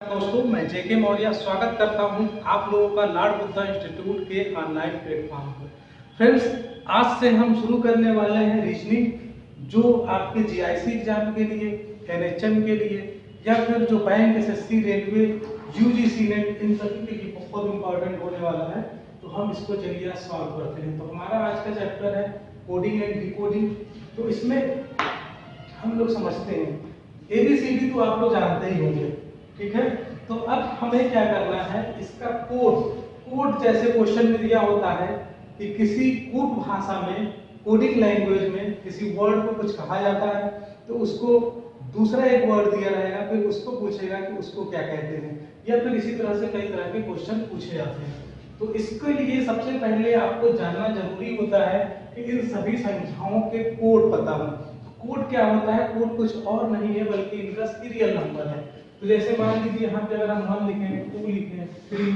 दोस्तों, मैं जेके मौर्य स्वागत करता हूं आप लोगों का लॉर्ड बुद्धा इंस्टीट्यूट के ऑनलाइन प्लेटफॉर्म पर। फ्रेंड्स, आज से हम शुरू करने वाले हैं रीजनिंग, जो आपके जीआईसी एग्जाम के लिए, एनएचएम के लिए या फिर जो bank, SSC, railway, UGC NET, इन सभी के लिए बहुत इंपॉर्टेंट होने वाला है। तो हम इसको चलिए सॉल्व करते हैं। तो हमारा आज का चैप्टर है कोडिंग एंड डिकोडिंग। तो इसमें हम लोग समझते हैं एबीसीडी तो आप लोग जानते ही होंगे, ठीक है। तो अब हमें क्या करना है, इसका कोड जैसे क्वेश्चन में दिया होता है कि किसी कोड भाषा में, कोडिंग लैंग्वेज में किसी वर्ड को कुछ कहा जाता है, तो उसको दूसरा एक वर्ड दिया रहेगा, फिर उसको पूछेगा कि उसको क्या कहते हैं, या फिर इसी तरह से कई तरह के क्वेश्चन पूछे जाते हैं। तो इसके लिए सबसे पहले आपको जानना जरूरी होता है कि इन सभी संख्याओं के कोड पता हो। कोड क्या होता है? कोड कुछ और नहीं है बल्कि इनका सीरियल नंबर है। तो जैसे मान लीजिए यहाँ पे अगर हम 1 लिखें, 2 लिखें, 3,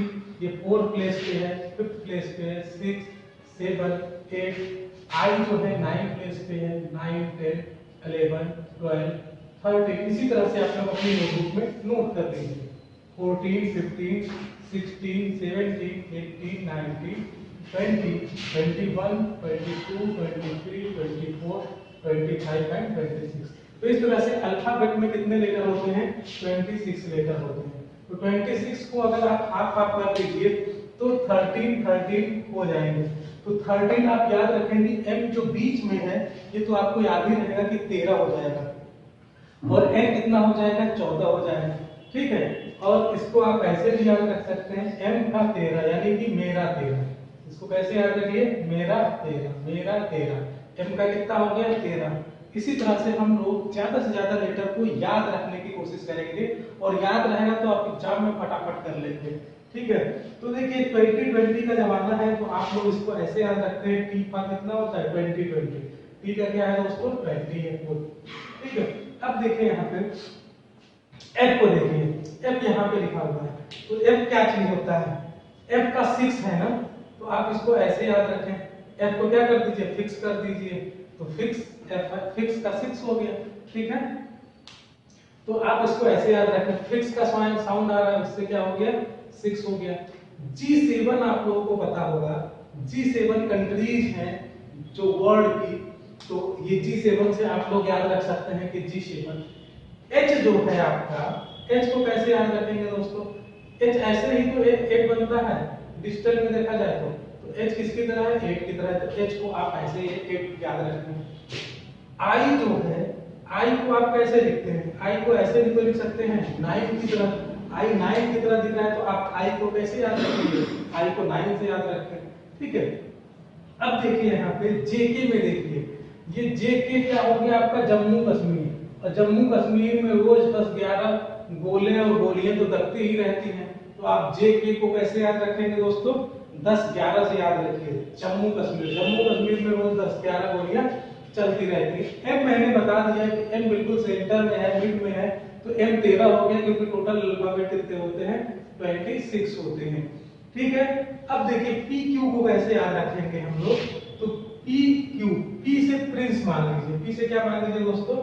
ये 4 प्लेस पे है, 5th प्लेस पे है, 6, 7, 8, आई जो है 9 प्लेस पे है, 9, 10, 11, 12, 13। इसी तरह से आप लोग अपनी नोटबुक में नोट कर लीजिए। 14, 15, 16, 17, 18, 19, 20, 21, 22, 23, 24, 25 एंड 26। तो इस तरह से अल्फाबेट में कितने लेटर होते हैं? 26 लेटर होते हैं। तो 26 को अगर आप हाफ हाफ कर दीजिए तो 13 हो जाएंगे। तो 13 आप याद रखेंगे, m जो बीच में है ये तो आपको याद ही रहेगा कि 13 हो जाएगा, और n कितना हो जाएगा? 14 हो जाएगा, ठीक है। और इसको आप ऐसे भी याद रख सकते हैं, m का 13 यानी कि मेरा 13। इसको कैसे याद रखिए? मेरा 13, मेरा 13, m का कितना हो गया? 13। इसी तरह से हम लोग ज्यादा से ज्यादा लेटर को याद रखने की कोशिश करेंगे, और याद रहेगा तो आप एग्जाम में फटाफट कर लेंगे, ठीक है। तो देखिए 2020 का जमाना है, तो आप लोग इसको ऐसे याद रखते हैं, टी का कितना होता है? 2020। टी का क्या है दोस्तों? 20 है, ठीक है। अब देखिए यहाँ पे f को देखिए, f यहाँ पे लिखा हुआ है। तो f क्या चीज होता है? f का 6 है ना, तो आप इसको ऐसे याद रखें, f को क्या कर दीजिए? फिक्स कर दीजिए। तो फिक्स का 6 हो गया, ठीक है। तो आप इसको ऐसे याद रखें, फिक्स का साउंड आ रहा है, उससे क्या हो गया? 6 हो गया। G7 आप लोगों को पता होगा, G7 कंट्रीज हैं जो वर्ल्ड की। तो ये G7 से आप लोग याद रख सकते हैं कि G7। H जो है आपका, H को कैसे याद रखेंगे दोस्तों? H ऐसे ही तो एक बनता है डिजिटल में देखा जाए तो H किसकी तरह है? 8 की तरह है। तो H को आप ऐसे 8 याद रखें। I जो है, I को आप कैसे लिखते हैं? I को ऐसे भी तो लिख सकते हैं 9 की तरह। I 9 की तरह दिख रहा है, तो आप I को कैसे याद रखेंगे? I को 9 से याद रखें, ठीक है। अब देखिए यहाँ पे JK में देखिए, ये JK क्या हो गया आपका? जम्मू कश्मीर। और जम्मू कश्मीर में रोज 10-11 गोले और गोलियां तो दबती ही रहती हैं। तो आप JK को कैसे याद रखेंगे दोस्तों? 10-11 से याद रखिए। जम्मू कश्मीर में रोज 10-11 गोलियां चलती रहती है। M मैंने बता दिया कि M बिल्कुल सेंटर में है, मिड में है, तो M 13 हो गया, क्योंकि टोटल अल्फाबेट कितने होते हैं? 26 होते हैं, ठीक है। अब देखिए PQ को कैसे याद रखेंगे हम लोग? तो PQ, P से प्रिंस मान लीजिए। P से क्या मान लीजिए दोस्तों?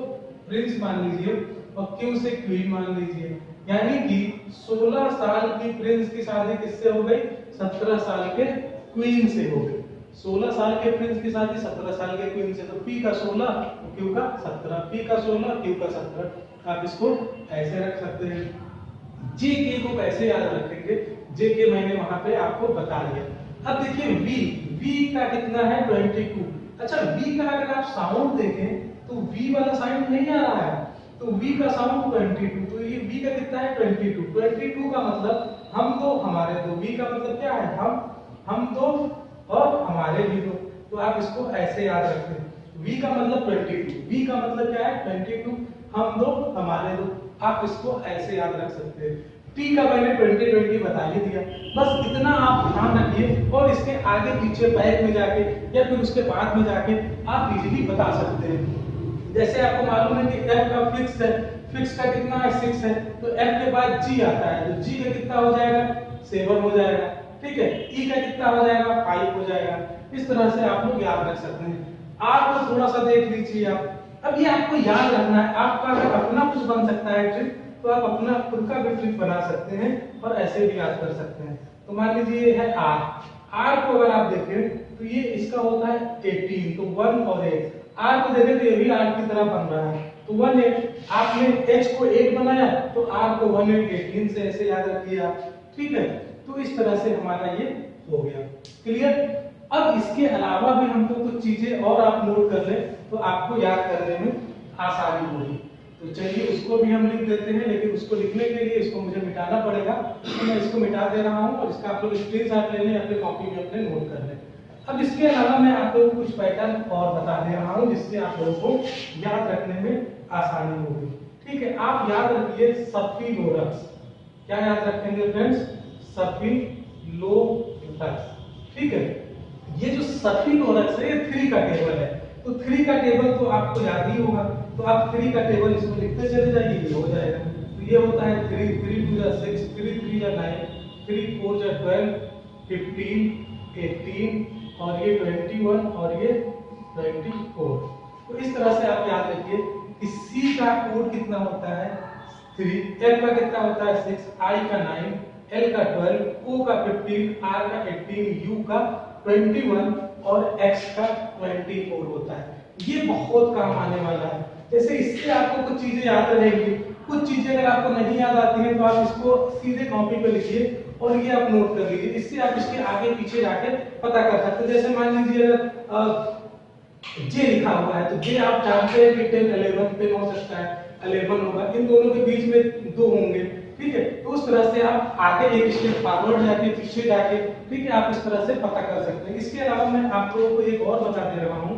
प्रिंस मान लीजिए। और Q से क्वीन मान लीजिए। यानी कि 16 साल की प्रिंस की शादी किससे हो गई? 17 साल के क्वीन से हो गई। 16 साल के प्रिंस की शादी 17 साल के क्वीन से। तो P का 16, Q का 17, P का 16, Q का 17। आप इसको ऐसे रख सकते हैं। JK को कैसे याद रखेंगे? JK मैंने वहां पे आपको बता दिया। अब देखिए V का कितना है? 22। अच्छा, V का अगर आप साउंड देखें तो V वाला साउंड नहीं आ रहा है, तो V का साउंड 22। तो ये V का कितना है? 22 का मतलब हम दो हमारे दो। V का मतलब क्या है? हम दो और हमारे भी दो। तो आप इसको ऐसे याद रखें, V का मतलब 22, V का मतलब क्या है? 22, हम दो हमारे दो। आप इसको ऐसे याद रख सकते हैं। T का मैंने 2020 बता ही दिया। बस इतना आप ध्यान रखिए, और इसके आगे पीछे बैक में जाके या फिर उसके बाद में जाके आप इजीली बता सकते हैं। जैसे आपको मालूम है कि F का फिक्स है, फिक्स का कितना है? 6 है। तो F के बाद G आता है, तो G का कितना हो जाएगा? 7 हो जाएगा, ठीक है। E का कितना हो जाएगा? 5 हो जाएगा। इस तरह से आप लोग याद रख सकते हैं। R को थोड़ा सा देख लीजिए आप। अब ये आपको याद रखना है, आपका अगर अपना कुछ बन सकता है ट्रिक, तो आप अपना खुद का भी ट्रिक बना सकते हैं और ऐसे भी याद कर सकते हैं। तो मान लीजिए ये है आर, आर को अगर आप देखें तो ये इसका होता है 18, तो 1 और 8, आर को देखें तो ये भी आर की तरह बन रहा है, तो 1 8, आपने एच को 8 बनाया तो आर को 1 8 18 से ऐसे याद रखिए आप, ठीक है। तो इस तरह से हमारा ये हो गया, क्लियर। अब इसके अलावा भी हमको कुछ चीजें और आप नोट कर लें तो आपको याद करने में आसानी होगी। तो चलिए उसको भी हम लिख देते हैं, लेकिन उसको लिखने के लिए इसको मुझे मिटाना पड़ेगा, तो मैं इसको मिटा दे रहा हूँ और इसका आप लोग स्क्रीनशॉट ले लें, अपने कॉपी में अपने नोट कर लें। अब इसके अलावा मैं आप लोगों को कुछ पैटर्न और बता दे रहा हूँ जिससे आप लोगों को याद रखने में आसानी होगी, ठीक है। आप याद रखिए सफिलोरक्स, क्या याद रखेंगे फ्रेंड्स, सफिलोरक्स, ठीक है। ये जो सफिलोरक्स है ये 3 का टेबल है, तो 3 का टेबल तो आपको याद ही होगा, तो आप 3 का टेबल इसको लिखते चले जाइए, ये हो जाएगा। तो ये होता है 3 3 2 या 6, 3 3 या 9, 3 4 या 12, 15 18 और ये 21 और ये 24। तो इस तरह से आप याद रखिए कि C का कोड कितना होता है 3, L का कितना होता है 6, I का 9, L का 12, O का 15, R का 18, U का 21 और X का 24 होता है। ये बहुत काम आने वाला है। जैसे इससे आपको कुछ चीजें याद रहेंगी, कुछ चीजें अगर आपको नहीं याद आती हैं तो आप इसको सीधे कॉपी पे लिखिए और ये आप नोट कर लीजिए, इससे आप इसके आगे पीछे जाके पता कर सकते हैं। जैसे मान लीजिए अगर जे लिखा हुआ है तो जे आप जानते हैं कि 10 11 10 हो सकता है, 11 होगा, इन दोनों के बीच में 2 होंगे, ठीक है। तो उस तरह से आप आगे एक स्टेप फॉरवर्ड जाके पीछे जाके, ठीक है, आप इस तरह से पता कर सकते हैं। इसके अलावा मैं आप लोगों को एक और बता दे रहा हूं,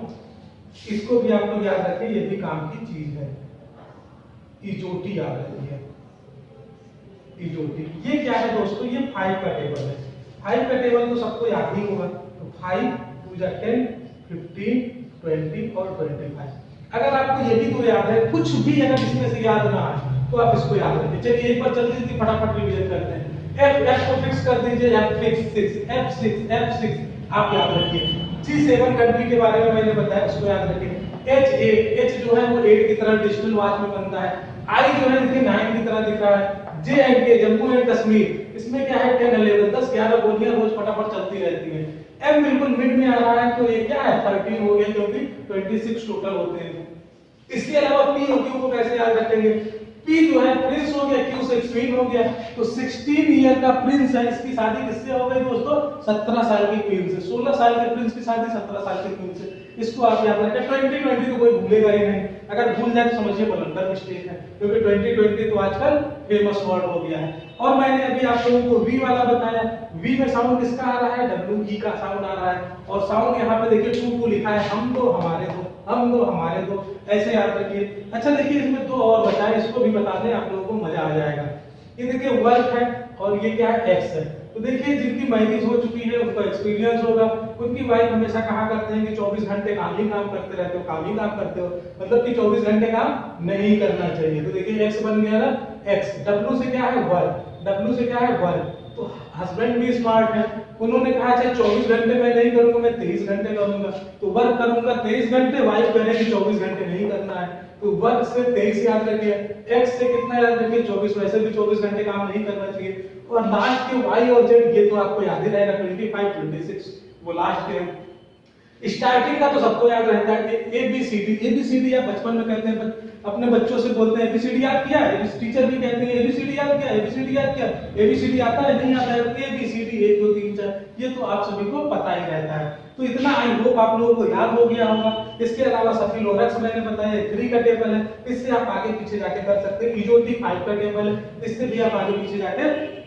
इसको भी आप लोग याद रखें, ये भी काम की चीज है, इजोटी याद रखिए, इजोटी। ये क्या है दोस्तों, ये 5 का टेबल है। 5 का टेबल तो सबको याद ही होगा, तो 5 2 जा 10 15 20 और 25। अगर आपको ये भी तो याद है, कुछ भी अगर इसमें से याद ना आए तो आप इसको याद रखिए। चलिए एक बार जल्दी जल्दी फटाफट रिवीजन करते हैं। F को फिक्स कर दीजिए, F6 आप याद रखिए। G7 कंट्री के बारे में मैंने बताया, उसको याद रखिए। H जो है वो 8 की तरह डिजिटल वॉच में बनता है। I जो है देखिए 9 की तरह दिख रहा है। J जम्मू एंड कश्मीर, इसमें क्या है 10 11 10 11 गोलियां रोज फटाफट चलती रहती हैं। M बिल्कुल मिड में आ रहा है, तो ये क्या है 13 हो गया, क्योंकि 26 टोटल होते हैं। इसके अलावा P और Q को कैसे याद रखेंगे, P जो है प्रिंस हो गया, Q 16 हो गया, तो 16 ईयर का प्रिंस है, इसकी शादी किससे हो गई दोस्तों, 17 साल की क्वीन से। 16 साल के प्रिंस की शादी 17 साल की क्वीन से, इसको आप याद रखें। 2020 तो कोई भूलेगा ही नहीं, अगर भूल जाए तो समझिए ब्लंडर मिस्टेक है, क्योंकि 2020 तो आजकल फेमस वर्ड हो गया है। और मैंने अभी आप लोगों को V वाला बताया, V में साउंड किसका आ रहा है, WE का साउंड आ रहा है, और साउंड यहाँ पे देखिए 2 को लिखा है, हम दो हमारे दो, हम दो हमारे दो, ऐसे याद रखिए। अच्छा देखिए इसमें 2 और बचा है, इसको भी बता दें, आप लोगों को मजा आ जाएगा। ये देखिए वर्क है और ये क्या है एक्स है। तो देखिए जिनकी मैरिज हो चुकी है उनका एक्सपीरियंस होगा, उनकी वाइफ हमेशा कहा करते हैं कि 24 घंटे काम ही काम करते रहते हो, काम ही काम करते हो, मतलब कि 24 घंटे काम नहीं करना चाहिए। तो देखिए एक्स बन गया ना एक्स। डब्ल्यू से क्या है वर्क, डब्ल्यू से क्या है वर्क। तो हस्बैंड भी स्मार्ट है, उन्होंने कहा चाहे 24 घंटे मैं नहीं करूंगा, मैं 23 घंटे करूंगा, तो वर्क करूंगा 23 घंटे, वाइफ करेगी 24 घंटे नहीं करना है, तो वर्क से 23 याद रखिए, एक्स से कितना याद रखिए 24, वैसे भी 24 घंटे काम नहीं करना चाहिए। और लास्ट के वाई और जेड ये तो आपको याद ही रहेगा, 25 26 वो लास्ट के। स्टार्टिंग का तो सबको याद रहता है, एबीसीडी आप बचपन में कहते हैं, अपने बच्चों से बोलते हैं एबीसीडी याद किया, टीचर भी कहते हैं एबीसीडी याद किया, एबीसीडी याद किया, एबीसीडी आता है नहीं आता है, एबीसीडी 1 2 3 4 ये तो आप सभी को पता ही रहता है। तो इतना आई होप आप लोगों को याद हो गया होगा। इसके अलावा सफिलोरक्स मैंने बताया 3 का टेबल है, इससे आप आगे पीछे जाके कर सकते हैं। इजोटी 5 का टेबल है, इससे भी आप आगे पीछे जाके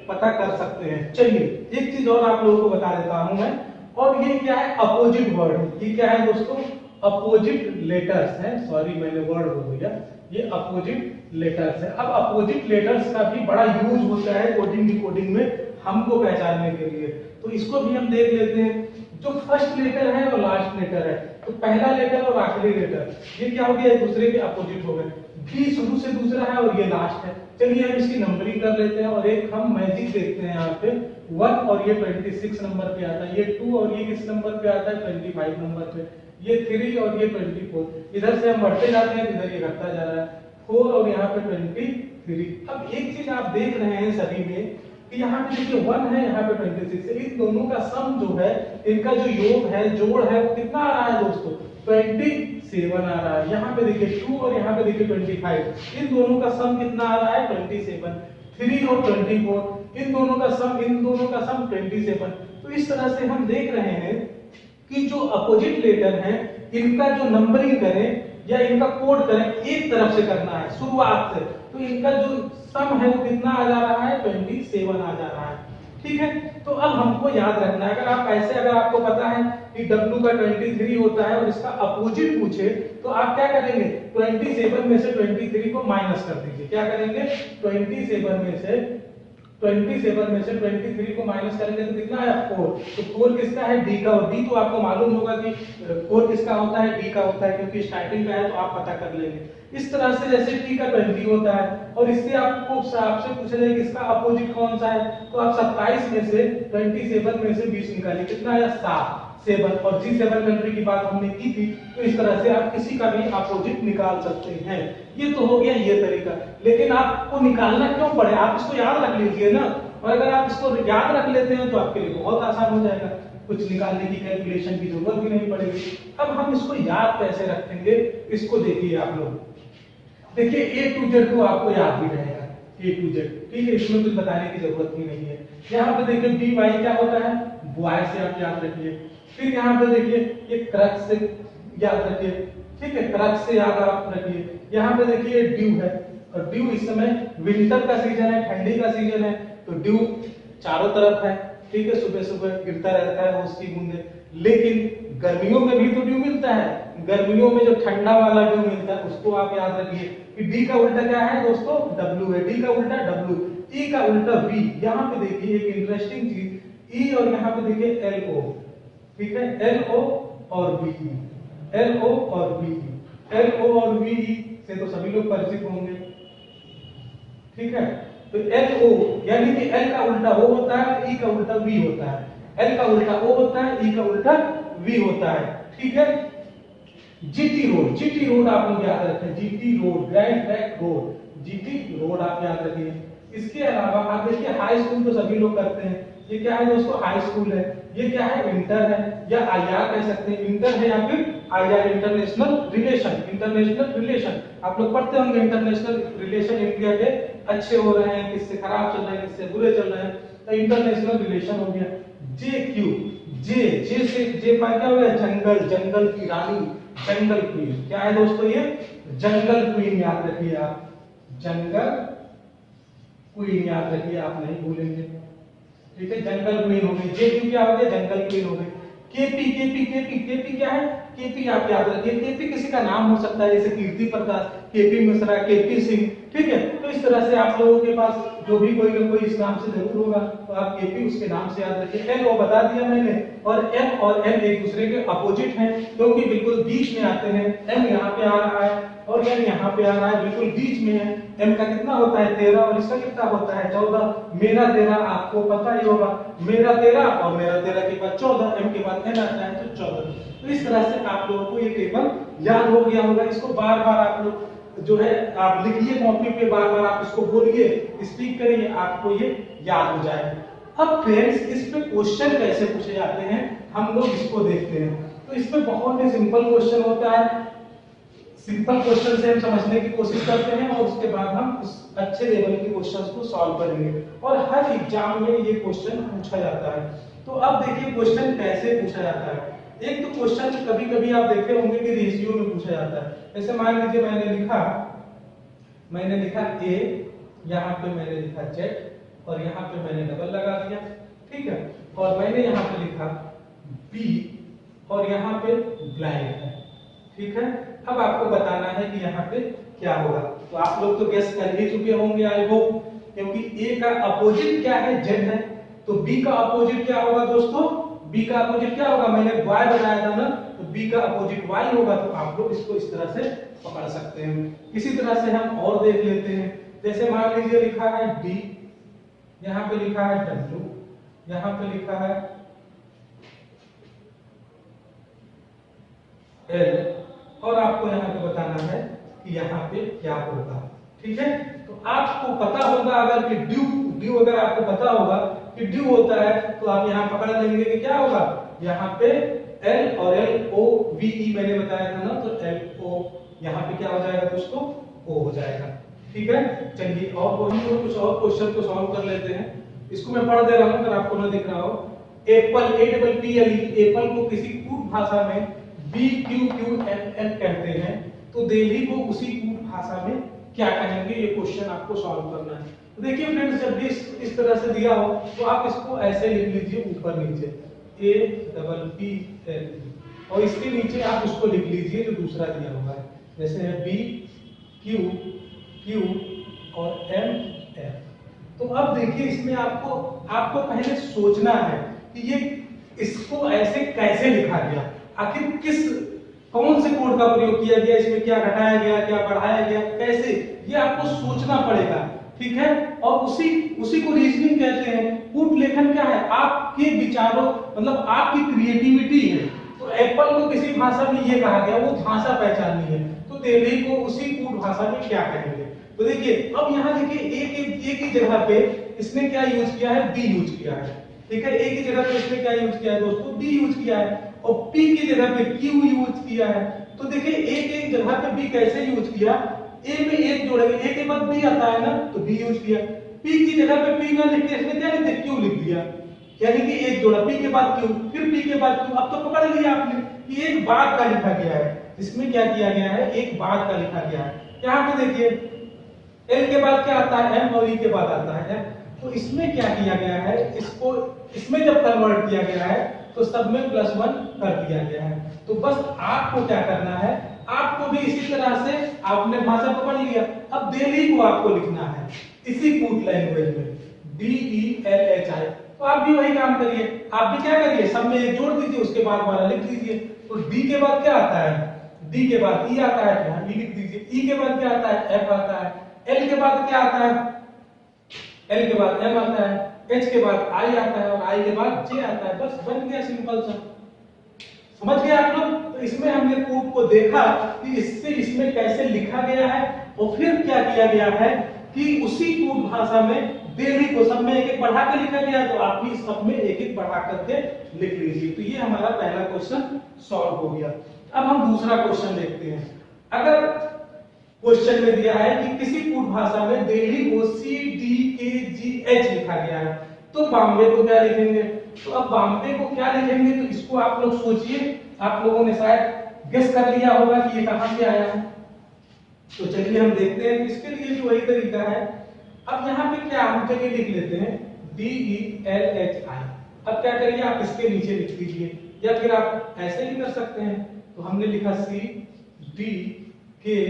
पता कर सकते हैं। चलिए एक चीज और आप लोगों को बता देता हूं मैं, और ये क्या है अपोजिट वर्ड। ये क्या है दोस्तों, अपोजिट लेटर्स है, सॉरी मैंने वर्ड बोल दिया, ये अपोजिट लेटर्स है। अब अपोजिट लेटर्स का भी बड़ा यूज होता है कोडिंग डिकोडिंग में हमको पहचानने के लिए, तो इसको भी हम देख लेते हैं। जो फर्स्ट लेटर है और लास्ट लेटर है, तो पहला लेटर और आखिरी लेटर ये क्या हो गया, एक दूसरे के अपोजिट हो गए। बी शुरू से दूसरा है और ये लास्ट है। चलिए हम इसकी नंबरिंग कर लेते हैं और एक हम मैजिक देखते हैं यहाँ पे 1 और ये 26 नंबर पे आता है, ये 2 और ये किस नंबर पे आता है 25 नंबर पे, ये 3 और ये 24। इधर से हम बढ़ते जाते हैं, इधर ये घटता जा रहा है। 4 और यहाँ पे 23। अब एक चीज आप देख रहे हैं सभी में कि यहाँ पे देखिए 1 है, यहाँ पे 26 है। इन दोनों का सम जो है, इनका जो योग है, जोड़ है, वो कितना आ रहा है दोस्तों? 27 आ रहा है। यहाँ पे देखिए 2 और यहाँ पे देखिए 25, इन दोनों का सम कितना आ रहा है? 27। 3 और 24, इन दोनों का सम 27। तो इस तरह से हम देख रहे हैं कि जो अपोजिट लेटर हैं, इनका जो नंबरिंग करें या इनका कोड करें, एक तरफ से करना है शुरुआत से। तो इनका जो सम है वो कितना आ जा रहा है? 27 आ जा रहा है। ठीक है, तो अब हमको याद रखना है, अगर आपको पता है कि W का 23 होता है और इसका अपोजिट पूछे तो आप क्या करेंगे? 27 में से 23 को माइनस कर दीजिए। क्या करेंगे? 27 में से 23 को माइनस करेंगे तो कितना आया? 4। तो 4 किसका है? D का। और D तो आपको मालूम होगा कि 4 किसका होता है? D का होता है, क्योंकि स्टार्टिंग का है तो आप पता कर लेंगे। इस तरह से जैसे T का 20 होता है और इससे आपसे पूछा जाए कि इसका अपोजिट कौन सा है, तो आप 27 में से 27 में से 20 निकालिए। कितना आया? 7। और G7 कंट्री की बात हमने की थी, तो इस तरह से आप किसी का भी अपोजिट निकाल सकते हैं। ये तो हो गया ये तरीका, लेकिन आपको निकालना क्यों पड़े? आप इसको याद रख लीजिए ना, और अगर आप इसको याद रख लेते हैं तो आपके लिए बहुत आसान हो जाएगा, कुछ निकालने की कैलकुलेशन की जरूरत भी नहीं पड़ेगी। अब हम इसको याद कैसे रखेंगे, इसको देखिए आप लोग। देखिए A to Z तो आपको याद ही रहेगा, A to Z, ठीक है, इसमें कुछ बताने की जरूरत ही नहीं है। यहाँ पे देखिए BY क्या होता है? बॉय से आप याद रखिए। फिर यहाँ पे देखिए ये क्रक्स से याद रखिए, ठीक है, क्रक्स से याद आप रखिए। यहाँ पे देखिए ड्यू है, और ड्यू इस समय विंटर का सीजन है, ठंडी का सीजन है, तो ड्यू चारों तरफ है, ठीक है, सुबह सुबह गिरता रहता है उसकी बूंदे। लेकिन गर्मियों में भी तो ड्यू मिलता है, गर्मियों में जो ठंडा वाला ड्यू मिलता है उसको आप याद रखिए कि डी का उल्टा क्या है दोस्तों? डब्ल्यू है। डी का उल्टा डब्ल्यू, ई का उल्टा वी। यहाँ पे देखिए एक इंटरेस्टिंग चीज, ई और यहाँ पे देखिए एल ओ, ठीक है, एल ओ और वी, एल ओ और वी, एल ओ और वी से तो सभी लोग परिचित होंगे, ठीक है। तो एल ओ यानी कि एल का उल्टा ओ होता है, ई का उल्टा वी होता है। एल का उल्टा ओ होता है, ई का उल्टा वी होता है, ठीक है। जीटी रोड, जीटी रोड आप लोग याद रखें, GT road, grand track road, GT road आप याद रखिए। इसके अलावा आप देखिए हाई स्कूल तो सभी लोग करते हैं, ये क्या है दोस्तों? हाई स्कूल है। ये क्या है? इंटर है, या आईआर कह सकते हैं, इंटर है या फिर IR, international relation, international relation. आप लोग पढ़ते होंगे इंटरनेशनल रिलेशन इंडिया के अच्छे हो रहे हैं, किससे खराब चल रहे हैं, किससे बुरे चल रहे हैं, तो इंटरनेशनल रिलेशन हो गया। जे क्यू, जे से जे पर क्या हो गया? जंगल, जंगल की रानी, जंगल क्वीन। क्या है दोस्तों? ये जंगल क्वीन याद रखिए आप, जंगल क्वीन याद रखिए, आप नहीं भूलेंगे, ठीक है, जंगल क्वीन हो गई। जे क्यू क्या हो गया? जंगल क्वीन हो गई। केपी, केपी, केपी, केपी क्या है? केपी आप याद रखिए, केपी किसी का नाम हो सकता है, जैसे कीर्ति प्रकाश, केपी मिश्रा, केपी सिंह, ठीक है। तो इस तरह से आप लोगों के पास जो भी कोई ना कोई इस नाम से जरूर होगा, तो आप केपी उसके नाम से याद रखिए। एल ओ बता दिया मैंने, और एम और एन एक दूसरे के अपोजिट हैं, क्योंकि बिल्कुल बीच में आते हैं। एम यहाँ पे आ रहा है और एन यहाँ पे आ रहा है, बिल्कुल बीच में है। एम का कितना होता है? 13, और इसका कितना होता है? 14। मेरा 13 आपको पता ही होगा, मेरा 13 और मेरा 13 के बाद 14, एम के बाद एन आता है तो 14। तो इस तरह से आप लोगों को ये टेबल याद हो गया होगा। इसको बार बार आप लोग जो है आप लिखिए कॉपी पे, बार बार आप इसको बोलिए, स्पीक करिए, आपको ये याद हो जाएगा। अब फ्रेंड्स इस पे क्वेश्चन कैसे पूछे जाते हैं हम लोग इसको देखते हैं। तो इस पे बहुत ही सिंपल क्वेश्चन होता है, सिंपल क्वेश्चन से हम समझने की कोशिश करते हैं और उसके बाद हम उस अच्छे लेवल के क्वेश्चंस को सॉल्व करेंगे, और हर एग्जाम में ये क्वेश्चन पूछा जाता है। तो अब देखिए क्वेश्चन कैसे पूछा जाता है। एक तो क्वेश्चन कभी कभी आप देखे होंगे कि रेशियो में पूछा जाता है। जैसे मान लीजिए मैंने लिखा ए, यहाँ पे मैंने लिखा जेड और यहाँ पे मैंने डबल लगा दिया, ठीक है, और मैंने यहाँ पे लिखा बी और यहाँ पे ब्लैंक है, ठीक है। अब आपको बताना है कि यहाँ पे क्या होगा। तो आप लोग तो गेस कर ही चुके होंगे आई होप, क्योंकि ए का अपोजिट क्या है? जेड है, तो बी का अपोजिट क्या होगा दोस्तों? बी का अपोजिट क्या होगा? मैंने y बताया था ना, तो b का अपोजिट y होगा। तो आप लोग इसको इस तरह से पकड़ सकते हैं। इसी तरह से हम और देख लेते हैं। जैसे मान लीजिए लिखा है d, यहाँ पे लिखा है w, यहाँ पे लिखा है l, और आपको यहाँ पे बताना है कि यहाँ पे क्या होगा। ठीक है, तो आपको पता होगा अगर कि ड्यू अगर आपको पता होगा कि ड्यू होता है तो आप यहाँ पकड़ लेंगे कि क्या होगा, यहाँ पे एल और एल ओ वी ई मैंने बताया था ना, तो एल ओ यहाँ पे क्या हो जाएगा दोस्तों, ओ हो जाएगा। ठीक है, चलिए और हम लोग कुछ और क्वेश्चन को सॉल्व कर लेते हैं। इसको मैं पढ़ दे रहा हूँ अगर आपको ना दिख रहा हो। एप्पल एप्पल को किसी कूट भाषा में B Q Q L L कहते हैं, तो दिल्ली को उसी कूट भाषा में क्या कहेंगे, ये क्वेश्चन आपको सॉल्व करना है। तो देखिए फ्रेंड्स, जब भी इस तरह से दिया हो तो आप इसको ऐसे लिख लीजिए ऊपर नीचे ए डबल पी एल, और इसके नीचे आप उसको लिख लीजिए जो दूसरा दिया हुआ है, जैसे है बी क्यू क्यू और एम एफ। तो अब देखिए इसमें आपको पहले सोचना है कि ये इसको ऐसे कैसे लिखा गया, आखिर कौन से कोड का प्रयोग किया गया, इसमें क्या घटाया गया, क्या बढ़ाया गया, कैसे, ये आपको सोचना पड़ेगा। ठीक है, और उसी को रीजनिंग कहते हैं। कूट लेखन क्या है, आपके विचारों मतलब आपकी क्रिएटिविटी है। तो एप्पल को किसी भाषा में ये कहा गया, वो भाषा पहचाननी है, तो दिल्ली को उसी कूट भाषा में क्या कहेंगे। तो देखिए अब यहाँ देखिए एक ही जगह पे इसने क्या यूज किया है, बी यूज किया है। ठीक है, एक ही जगह पे इसने क्या यूज किया है दोस्तों, बी यूज किया है, और पी की जगह पे क्यू यूज किया है। तो देखिए एक जगह पे बी कैसे यूज किया, ए में एक जोड़ेंगे, ए के बाद बी आता है ना, तो बी यूज किया। पी की जगह पे पी ना लिख के इसने क्या लिख दिया, क्यू लिख दिया, यानी कि एक जोड़ा, पी के बाद क्यू, फिर पी के बाद क्यू। अब तो पकड़ लिया आपने कि एक बाद का लिखा गया है, इसमें क्या किया गया है, एक बाद का लिखा गया है। यहाँ पे देखिए एल के बाद क्या आता है, एम, और ई के बाद आता है एफ। तो इसमें क्या किया गया है, इसको इसमें जब कन्वर्ट किया गया है तो सब में +1 कर दिया गया है। तो बस आपको क्या करना है, आपको भी इसी तरह से आपने भाषा पकड़ लिया, अब दिल्ली को आपको लिखना है इसी कूट लैंग्वेज में, D E L H I. तो आप भी वही काम करिए, आप भी क्या करिए, सब में एक जोड़ दीजिए, उसके बाद वाला लिख दीजिए। तो डी के बाद क्या आता है, डी के बाद ई आता है, यहाँ ई लिख दीजिए। ई के बाद क्या आता है, एफ आता है। एल के बाद क्या आता है, एल के बाद एम आता है। एच के बाद आई आता है, और आई के बाद जे आता है। बस बन गया, सिंपल सा। समझ गए आप लोग। तो इसमें हमने कोड को देखा कि इसमें कैसे लिखा गया है, और फिर क्या किया गया है कि उसी कोड भाषा में दिल्ली को सब में एक एक बढ़ा के लिखा गया, तो आप भी सब में एक एक बढ़ा करके लिख लीजिए। तो ये हमारा पहला क्वेश्चन सॉल्व हो गया। अब हम दूसरा क्वेश्चन देखते हैं। अगर क्वेश्चन में दिया है कि किसी कूट भाषा में दिल्ली को सी डी के जी एच लिखा गया है, तो बॉम्बे को क्या लिखेंगे। तो अब बॉम्बे को क्या लिखेंगे, तो इसको आप लोग सोचिए। आप लोगों ने शायद गेस कर लिया होगा कि ये कहां से आया है। तो चलिए हम देखते हैं, इसके लिए भी वही तरीका है। अब यहाँ पे क्या हम जगह लिख लेते हैं, D E L H I. अब क्या करिए, आप इसके नीचे लिख दीजिए, या फिर आप ऐसे भी कर सकते हैं। तो हमने लिखा सी डी के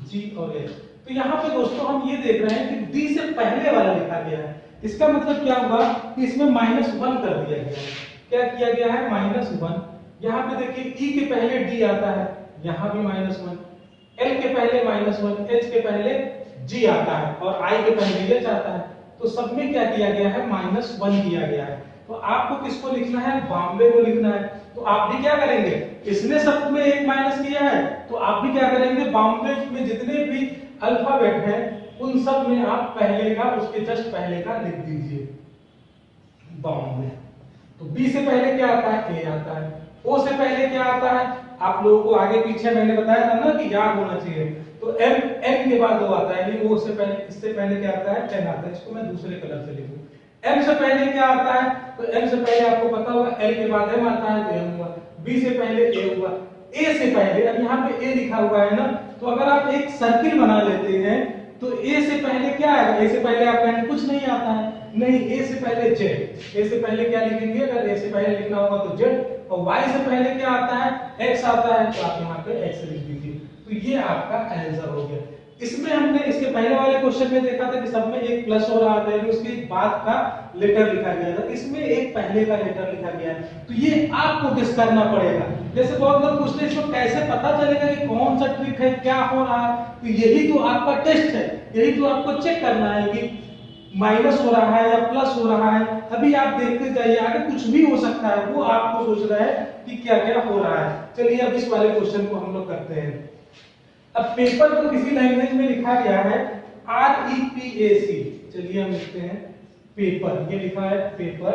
जी और एच। तो यहाँ पे दोस्तों हम ये देख रहे हैं कि डी से पहले वाला लिखा गया है। इसका मतलब क्या होगा कि इसमें -1 कर दिया गया है। क्या किया गया है, -1। यहाँ पे देखिए ई के पहले डी आता है, यहाँ भी -1। एल के पहले -1, एच के पहले जी आता है, और आई के पहले एच आता है। तो सब में क्या किया गया है, -1 किया गया है। तो आपको किसको लिखना है, बॉम्बे को लिखना है। तो आप भी क्या करेंगे, इसने सब में एक माइनस किया है, तो आप भी क्या करेंगे, बॉम्बे में जितने भी अल्फाबेट हैं उन सब में आप पहले का, उसके जस्ट पहले का लिख दीजिए, बॉम्बे। तो बी से पहले क्या आता है, ए आता है। ओ से पहले क्या आता है, आप लोगों को आगे पीछे मैंने बताया था ना कि याद होना चाहिए। तो एम के बाद ओ आता है, ओ से पहले, इससे पहले क्या आता है, एन आता है। इसको मैं दूसरे कलर से लिखूं। एम से पहले क्या आता है, तो एम से पहले आपको पता होगा, एल के बाद एम आता है, तो एम हुआ। बी से पहले ए हुआ। ए से पहले, अब यहाँ पे ए लिखा हुआ है ना, तो अगर आप एक सर्किल बना लेते हैं तो ए से पहले क्या आएगा, ए से पहले आप कहेंगे कुछ नहीं आता है, नहीं, ए से पहले जेड। ए से पहले क्या लिखेंगे, अगर ए से पहले लिखना होगा तो जेड, और वाई से पहले क्या आता है, एक्स आता है, तो आप यहाँ पे एक्स लिख दीजिए। तो ये आपका आंसर हो गया। इसमें हमने इसके पहले वाले क्वेश्चन में देखा था कि सब में एक प्लस हो रहा था, यानी उसके बाद का लेटर लिखा गया था। इसमें एक पहले का लेटर लिखा गया है। तो ये आपको गेस करना पड़ेगा। जैसे बहुत लोग पूछते हैं इसको कैसे पता चलेगा कि कौन सा ट्रिक है, क्या हो रहा है। तो यही तो आपका टेस्ट है, यही तो आपको चेक करना है कि माइनस हो रहा है या प्लस हो रहा है। अभी आप देखते जाइए, आगे कुछ भी हो सकता है, वो आपको सोचना है कि क्या क्या हो रहा है। चलिए अब इस वाले क्वेश्चन को हम लोग करते हैं। अब पेपर को किसी लैंग्वेज में लिखा गया है REPAC, चलिए हम लिखते हैं पेपर, ये लिखा है पेपर,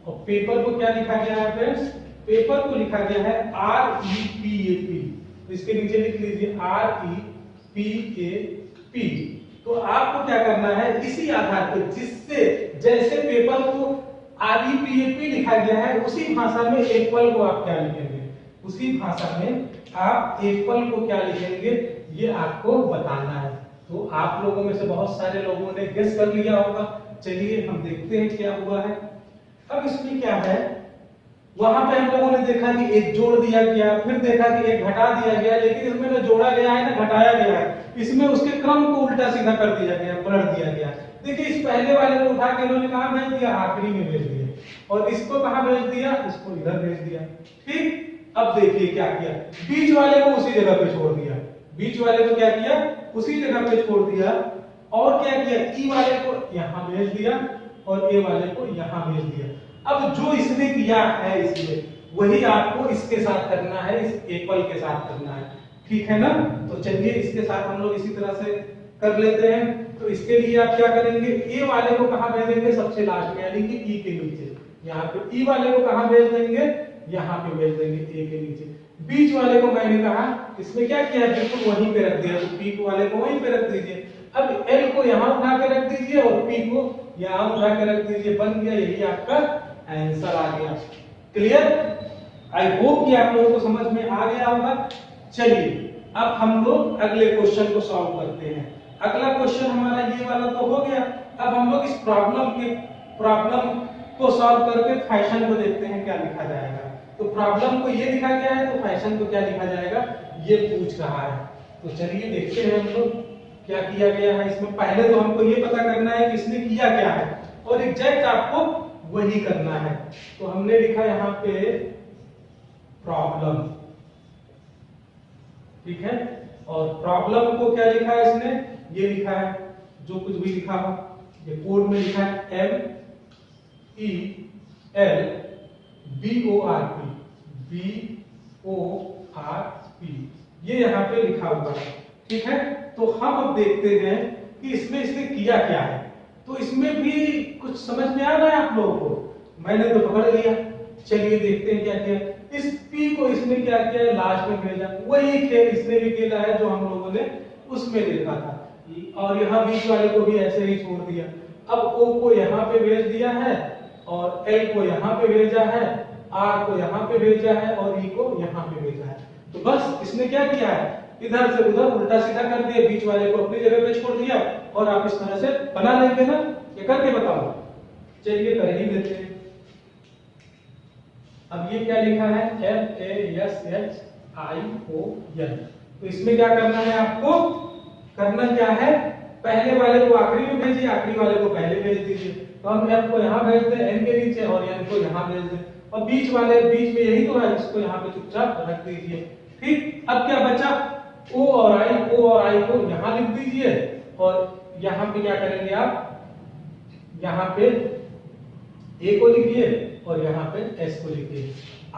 और पेपर को क्या लिखा गया है फ्रेंड्स, पेपर को लिखा गया है REPAP, तो इसके नीचे लिख लीजिए REPAP। तो आपको क्या करना है, इसी आधार पर जिससे जैसे पेपर को REPAP लिखा गया है उसी भाषा में एप्पल को आप क्या लिखेंगे, उसी भाषा में आप एप्पल को क्या लिखेंगे, ये आपको बताना है। तो आप लोगों में से बहुत सारे लोगों ने गेस कर लिया होगा, चलिए हम देखते हैं क्या हुआ है। अब इसमें क्या है, वहां पे हम लोगों ने देखा कि एक जोड़ दिया गया, फिर देखा कि एक घटा दिया गया, लेकिन इसमें ना जोड़ा गया है ना घटाया गया है, इसमें उसके क्रम को उल्टा सीधा कर दिया गया, पलट दिया गया। देखिए इस पहले वाले को उठा के इन्होंने कहां भेज दिया, आखिरी में भेज दिया, और इसको कहां भेज दिया, इसको इधर भेज दिया। ठीक, अब देखिए क्या किया, बीच वाले को उसी जगह पे छोड़ दिया, बीच वाले को क्या किया, उसी जगह पे छोड़ दिया, और क्या किया, ई वाले को यहां भेज दिया और ए वाले को यहां भेज दिया। अब जो इसने किया है इसमें वही आपको इसके साथ करना है, इस एप्पल के साथ करना है, ठीक है ना। तो चलिए इसके साथ हम लोग इसी तरह से कर लेते हैं। तो इसके लिए आप क्या करेंगे, ए वाले को कहां भेजेंगे, सबसे लास्ट में, यानी कि ई के नीचे, यहाँ पे ई वाले को कहां भेज देंगे, यहाँ पे भेज देंगे ए के नीचे। बीच वाले को मैंने कहा इसमें क्या किया है, बिल्कुल वहीं पे रख दिया, तो पी वाले को वहीं पे रख दीजिए। अब एल को यहाँ उठा के रख दीजिए और पी को यहाँ उठा के रख दीजिए, बन गया, यही आपका आंसर आ गया। क्लियर, आई होप कि आप लोगों को समझ में आ गया होगा। चलिए अब हम लोग अगले क्वेश्चन को सॉल्व करते हैं। अगला क्वेश्चन हमारा ये वाला तो हो गया। अब हम लोग इस प्रॉब्लम को सॉल्व करके फंक्शन को देखते हैं क्या लिखा जाएगा। तो प्रॉब्लम को ये लिखा गया है, तो फंक्शन को क्या लिखा जाएगा ये पूछ रहा है। तो चलिए देखते हैं हम लोग क्या किया गया है इसमें। पहले तो हमको ये पता करना है कि इसने किया क्या है, और एग्जैक्ट आपको वही करना है। तो हमने लिखा यहाँ पे प्रॉब्लम, ठीक है, और प्रॉब्लम को क्या लिखा है इसने, ये लिखा है, जो कुछ भी लिखा हो, ये कोड में लिखा है MELBORP, ये यहाँ पे लिखा हुआ है, ठीक है। तो हम अब देखते हैं कि इसमें इसने किया क्या है। तो इसमें भी कुछ समझ में आ रहा है आप लोगों को, मैंने तो पकड़ लिया। चलिए देखते हैं क्या किया। इस P को इसने क्या किया, लास्ट में भेजा, वही खेल इसने भी खेला है जो हम लोगों ने उसमें देखा था, और यहाँ बीच वाले को भी ऐसे ही छोड़ दिया। अब O को यहाँ पे भेज दिया है, और L को यहाँ पे भेजा है, R को यहाँ पे भेजा है, और E को यहाँ पे भेजा है। तो बस इसने क्या किया है, इधर से उधर उल्टा सीधा कर दिया, बीच वाले को अपनी जगह पे छोड़ दिया, और आप इस तरह से बना लेंगे ना, ये करके बताओ। चलिए कर ही देते हैं। अब ये क्या लिखा है, FASHION। तो इसमें क्या करना है, आपको करना क्या है, पहले वाले को आखिरी में भेजिए, आखिरी वाले को पहले भेज दीजिए। तो हम F को यहाँ भेज दें, N के नीचे, और N को यहाँ भेज दें, और बीच वाले बीच में यही तो है, इसको यहाँ पे चुपचाप रख दीजिए। ठीक, अब क्या बचा, O और I को यहाँ लिख दीजिए, और यहाँ पे क्या करेंगे आप, यहाँ पे A को लिखिए और यहाँ पे S को लिखिए।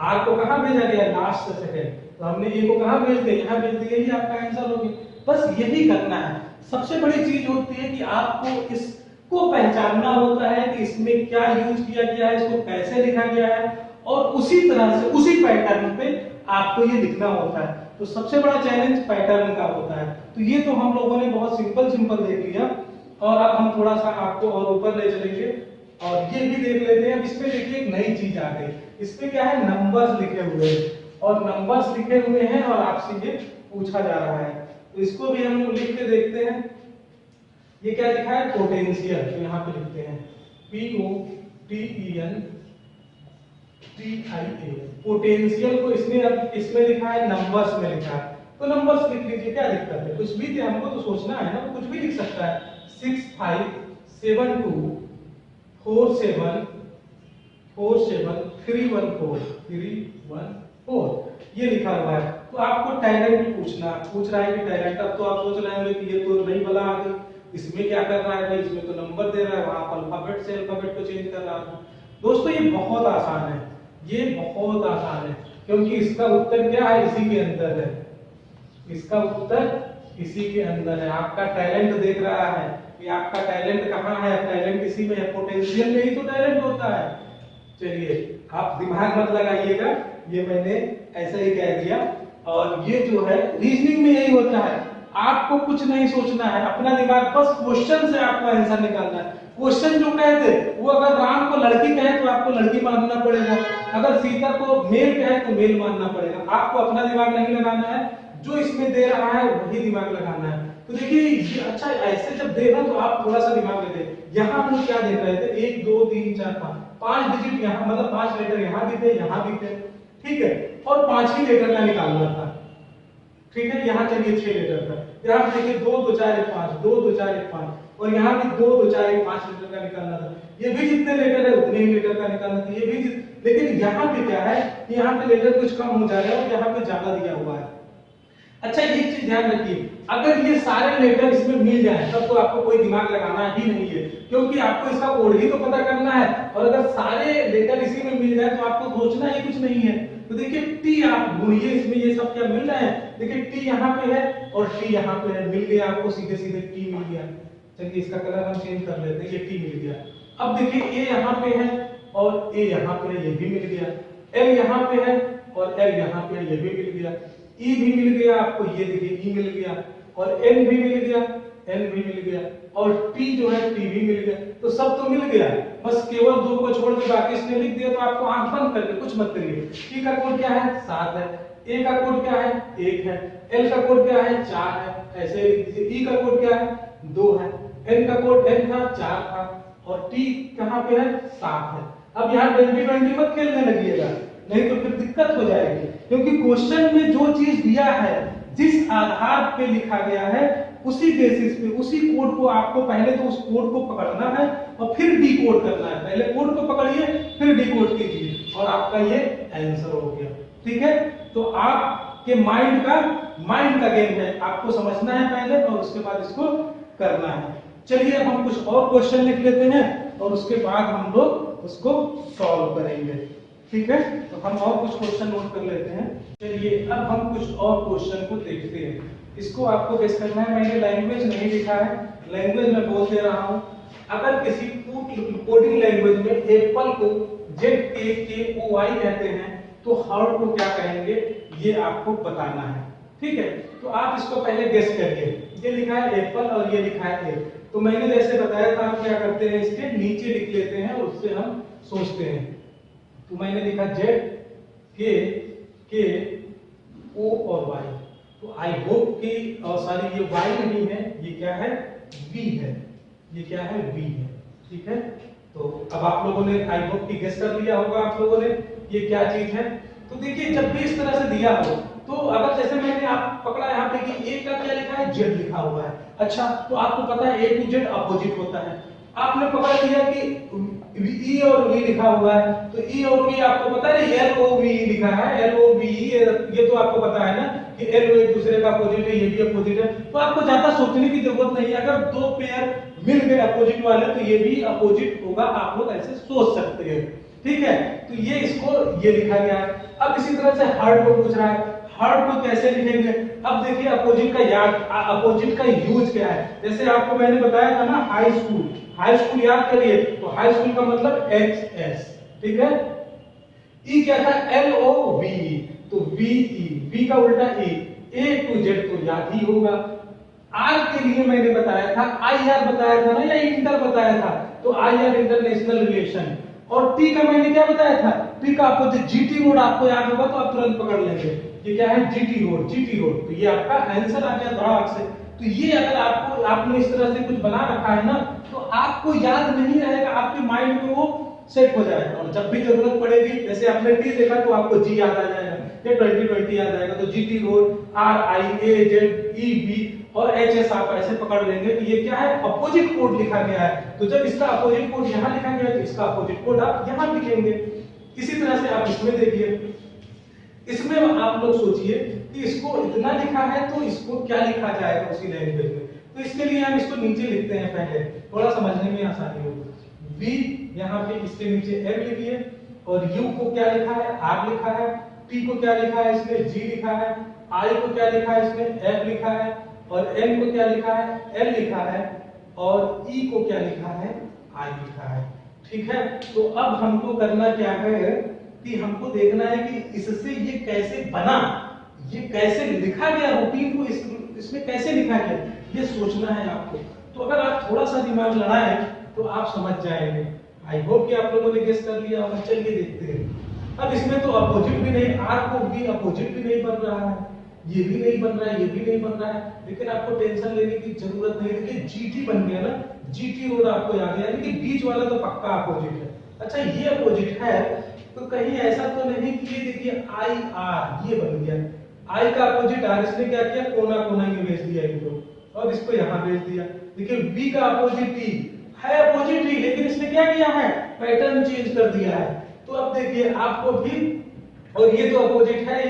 R को कहाँ भेजा गया, लास्ट से सेकंड, तो हमने A को कहाँ भेज दिया, यहाँ भेज दिया, यही आपका आंसर हो गया। बस यही करना है। सबसे बड़ी चीज होती है कि आपको इसको पहचानना होता है कि इसमें क्या यूज किया गया है, इसको कैसे लिखा गया है, और उसी तरह से उसी पैटर्न पे आपको ये लिखना होता है। तो सबसे बड़ा चैलेंज पैटर्न का होता है। तो ये तो हम लोगों ने बहुत सिंपल देख लिया, और अब हम थोड़ा सा आपको और ऊपर ले चलेंगे, और ये भी देख लेते हैं। अब इसमें देखिए एक नई चीज आ गई, इसमें क्या है, नंबर्स लिखे हुए हैं, और नंबर्स लिखे हुए हैं और आपसे ये पूछा जा रहा है। तो इसको भी हम लोग लिख के देखते हैं। ये क्या लिखा है, पोटेंशियल, तो यहाँ पे लिखते हैं POTENTIAL। पोटेंशियल को इसने अब इसमें लिखा है, नंबर्स में लिखा है, तो नंबर्स लिख लीजिए, क्या दिक्कत है, कुछ भी हमको तो सोचना है ना, कुछ भी लिख सकता है। 65724747314314 ये लिखा हुआ है। तो आपको टैलेंट पूछ रहा है कि टैलेंट। अब तो आप सोच रहे होंगे कि ये तो नई वाला आ गई, इसमें क्या कर रहा है भाई, इसमें तो नंबर दे रहा है, वहां अल्फाबेट से अल्फाबेट को चेंज कर रहा है। दोस्तों ये बहुत आसान है, ये बहुत आसान है, क्योंकि इसका उत्तर क्या है, इसी के अंदर है। इसका उत्तर इसी के अंदर है। आपका टैलेंट देख रहा है कि आपका टैलेंट कहाँ है, टैलेंट इसी में है, पोटेंशियल में ही तो टैलेंट होता है। चलिए आप दिमाग मत लगाइएगा, ये मैंने ऐसा ही कह दिया। और ये जो है रीजनिंग में यही होता है, आपको कुछ नहीं सोचना है, अपना दिमाग बस क्वेश्चन से आपको आंसर निकालना है। क्वेश्चन जो कहे थे वो अगर राम को लड़की कहे तो आपको लड़की मानना पड़ेगा, अगर सीता को मेल कहे तो मेल मानना पड़ेगा। आपको अपना दिमाग नहीं लगाना है, जो इसमें दे रहा है वही दिमाग लगाना है। तो देखिए अच्छा ऐसे जब दे रहा तो आप थोड़ा सा दिमाग लगे। यहाँ हम लोग क्या देख रहे थे, 1 2 3 4 5 5 डिजिट यहाँ, मतलब 5 लेटर यहाँ भी थे, यहाँ भी थे, ठीक है, और 5 ही लेटर का निकालना था, ठीक है। यहाँ चलिए 6 लेटर था, यहाँ देखिए 2 2 4 1 5 2 2 4 1 5, और यहाँ भी 2 2 4 1 5 लेटर का निकालना था। ये भी जितने लेटर है उतने ही लेटर का निकालना था, ये भी लेकिन यहाँ पे क्या है, यहाँ पे लेटर कुछ कम हो जा रहा है और यहाँ पे ज्यादा दिया हुआ है। अच्छा एक चीज ध्यान रखिए, अगर ये सारे लेटर इसमें मिल जाए तब तो आपको कोई दिमाग लगाना ही नहीं है, क्योंकि आपको इसका कोड ही तो पता करना है। और अगर सारे लेटर इसी में मिल जाए तो आपको सोचना ही कुछ नहीं है। तो देखिए टी आप ढूंढिए, इसमें ये सब क्या मिल रहा है, देखिए टी यहाँ पे है और टी यहाँ पे है, मिल गया आपको, सीधे सीधे टी मिल गया। चलिए इसका कलर हम चेंज कर लेते हैं, ये टी मिल गया। अब देखिए ए यहाँ पे है और ए यहाँ पे है, ये भी मिल गया। एल यहाँ पे है और एल यहाँ पे है, ये भी मिल गया। ई भी मिल गया आपको, ये देखिए ई मिल गया, और एन भी मिल गया, एन भी मिल गया, और टी जो है टी भी मिल गया। तो सब तो मिल गया, बस केवल 2 को छोड़ के बाकी इसने लिख दिया। तो आपको आंख बंद करके कुछ मत करिए। टी का कोड क्या है 7 है, ए का कोड क्या है 1 है, एल का कोड क्या है 4 है, ऐसे लिख दीजिए। ई का कोड क्या है 2 है, एन का कोड n था 4 था, और टी कहां पे है 7 है। अब यहाँ 20-20 मत खेलने लगिएगा, नहीं तो फिर दिक्कत हो जाएगी, क्योंकि क्वेश्चन में जो चीज दिया है, जिस आधार पे लिखा गया है, उसी बेसिस पे, उसी कोड को आपको पहले तो उस कोड को पकड़ना है और फिर डिकोड करना है। पहले कोड को पकड़िए फिर डिकोड कीजिए और आपका ये आंसर हो गया, ठीक है। तो आपके माइंड का गेम है, आपको समझना है पहले और उसके बाद इसको करना है। चलिए हम कुछ और क्वेश्चन लिख लेते हैं और उसके बाद हम लोग उसको सॉल्व करेंगे, ठीक है। तो हम और कुछ क्वेश्चन नोट कर लेते हैं। चलिए अब हम कुछ और क्वेश्चन को देखते हैं। इसको आपको गेस करना है, मैंने लैंग्वेज नहीं लिखा है, लैंग्वेज मैं बोल दे रहा हूं। अगर किसी कोडिंग लैंग्वेज में एप्पल को ZAKOY कहते हैं तो हार्ट को क्या कहेंगे, ये आपको बताना है, ठीक है। तो आप इसको पहले गेस करिए। ये लिखा है एप्पल और ये लिखा है ए, तो मैंने जैसे बताया था, हम क्या करते हैं इसके नीचे लिख लेते हैं और उससे हम सोचते हैं। तो मैंने लिखा ZK O और Y, तो आई होप कि सॉरी ये Y नहीं है, ये क्या है V है, ये क्या है V है, ठीक है। तो अब आप लोगों ने आई होप कि गेस कर लिया होगा आप लोगों ने ये क्या चीज है। तो देखिए जब भी इस तरह से दिया हो, तो अगर जैसे मैंने आप पकड़ा यहाँ पे कि ए का क्या लिखा है Z लिखा हुआ है, अच्छा तो आपको पता है A to Z अपोजिट होता है। आपने पकड़ लिया कि ई और वी लिखा हुआ है, तो ई और वी आपको पता है LOVE लिखा है, LOVE, ये तो आपको पता है ना कि L एक दूसरे का अपोजिट है, ये भी अपोजिट है। तो आपको ज्यादा सोचने की जरूरत नहीं है, अगर 2 पेयर मिल गए अपोजिट वाले तो ये भी अपोजिट होगा, आप लोग ऐसे सोच सकते हैं, ठीक है। तो ये इसको ये लिखा गया है। अब इसी तरह से हार्ट को पूछ रहा है, हार्ट को कैसे लिखेंगे। अब देखिए अपोजिट का यूज क्या है। जैसे आपको मैंने बताया था ना हाई स्कूल याद करिए, तो हाई स्कूल का मतलब HS, ठीक है। ई क्या था LOVE, तो VE, V का उल्टा E, A to Z तो याद ही होगा। आर के लिए मैंने बताया था IR बताया था ना, या इंटर बताया था, तो IR इंटरनेशनल रिलेशन। और टी का मैंने क्या बताया था, टी का आपको GT रोड आपको याद होगा तो आप तुरंत पकड़ लेंगे, ये क्या है GT रोड, तो ये आपका आंसर आ गया धड़ाक से। तो ये अगर आपने इस तरह से कुछ बना रखा है ना, तो आपको याद नहीं रहेगा, आपके माइंड में वो सेट हो जाएगा, और जब भी जरूरत पड़ेगी, जैसे आपने टी देखा तो आपको जी याद आ जाएगा, या 2020 याद आएगा, तो GT रोड, RIAZEB और HS आप ऐसे पकड़ लेंगे कि ये क्या है अपोजिट कोड लिखा गया है। तो जब इसका अपोजिट कोड यहाँ लिखा गया है तो इसका अपोजिट कोड आप यहाँ लिखेंगे। इसी तरह से आप इसमें देखिए, इसमें आप लोग सोचिए कि इसको इतना लिखा है तो इसको क्या लिखा जाएगा उसी लैंग्वेज में। तो इसके लिए हम इसको नीचे लिखते हैं, पहले थोड़ा समझने में आसानी होगी। V यहाँ पे इसके नीचे L लिखिए, और U को क्या लिखा है R लिखा है, T T को क्या लिखा है इसमें G लिखा है, I को क्या लिखा है इसमें F लिखा है, और N को क्या लिखा है L लिखा है, और E को क्या लिखा है I लिखा है। ठीक है, तो अब हमको करना क्या है कि हमको देखना है कि इससे ये कैसे बना, ये कैसे लिखा गया, रूटीन को इसमें कैसे लिखा गया, ये सोचना है आपको। तो अगर आप थोड़ा सा दिमाग लड़ाएं तो आप समझ जाएंगे। आई होप कि आप लोगों ने गेस कर लिया होगा। चलिए देखते हैं। अब इसमें तो अपोजिट भी नहीं, आर को भी अपोजिट भी नहीं बन रहा है, ये भी नहीं बन रहा है, ये भी नहीं बन रहा है, लेकिन आपको टेंशन लेने की जरूरत नहीं। देखिए जीटी बन गया ना, जीटी रोड आपको याद है, यानी कि बीच वाला तो पक्का अपोजिट है। अच्छा ये अपोजिट है तो कहीं ऐसा तो नहीं कि ये देखिए आई आर ये बन गया, आई का अपोजिट आर, इसने क्या किया कोना कोना में भेज दिया इनको, और इसको यहाँ भेज दिया। देखिए बी का अपोजिट टी है, अपोजिट ही, लेकिन इसने क्या किया है पैटर्न चेंज कर दिया है। तो अब देखिए आपको भी, और ये तो अपोजिट है,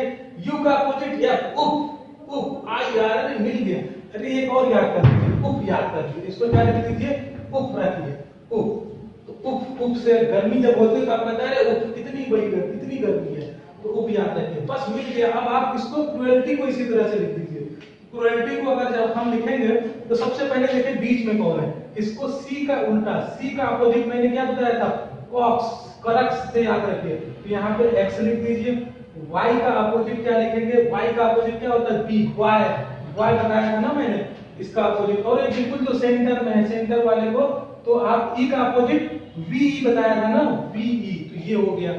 यू का अपोजिट एफ, उप उप आई आर मिल गया। अरे एक और याद कर लीजिए, उप याद कर लीजिए, इसको क्या लिख दीजिए उप रखिए, उप। तो उप उप से गर्मी जब होती है तो आप कहते हैं उप कितनी बड़ी गर्मी, कितनी गर्मी है, तो उप याद रखिए, बस मिल गया। अब आप इसको क्रुएल्टी को इसी तरह से लिख दीजिए। क्रुएल्टी को अगर जब हम लिखेंगे तो सबसे पहले देखिए बीच में कौन है, इसको सी का उल्टा, सी का अपोजिट मैंने क्या बताया था कॉक्स, करक्स से याद रखिए। तो यहाँ पे एक्स लिख दीजिए। y का अपोजिट क्या लिखेंगे, y का अपोजिट क्या होता है b, y बताया था ना मैंने इसका अपोजिट, और ये बिल्कुल जो सेंटर में है, सेंटर वाले को तो आप e का अपोजिट ve बताया था ना, ve, तो ये हो गया।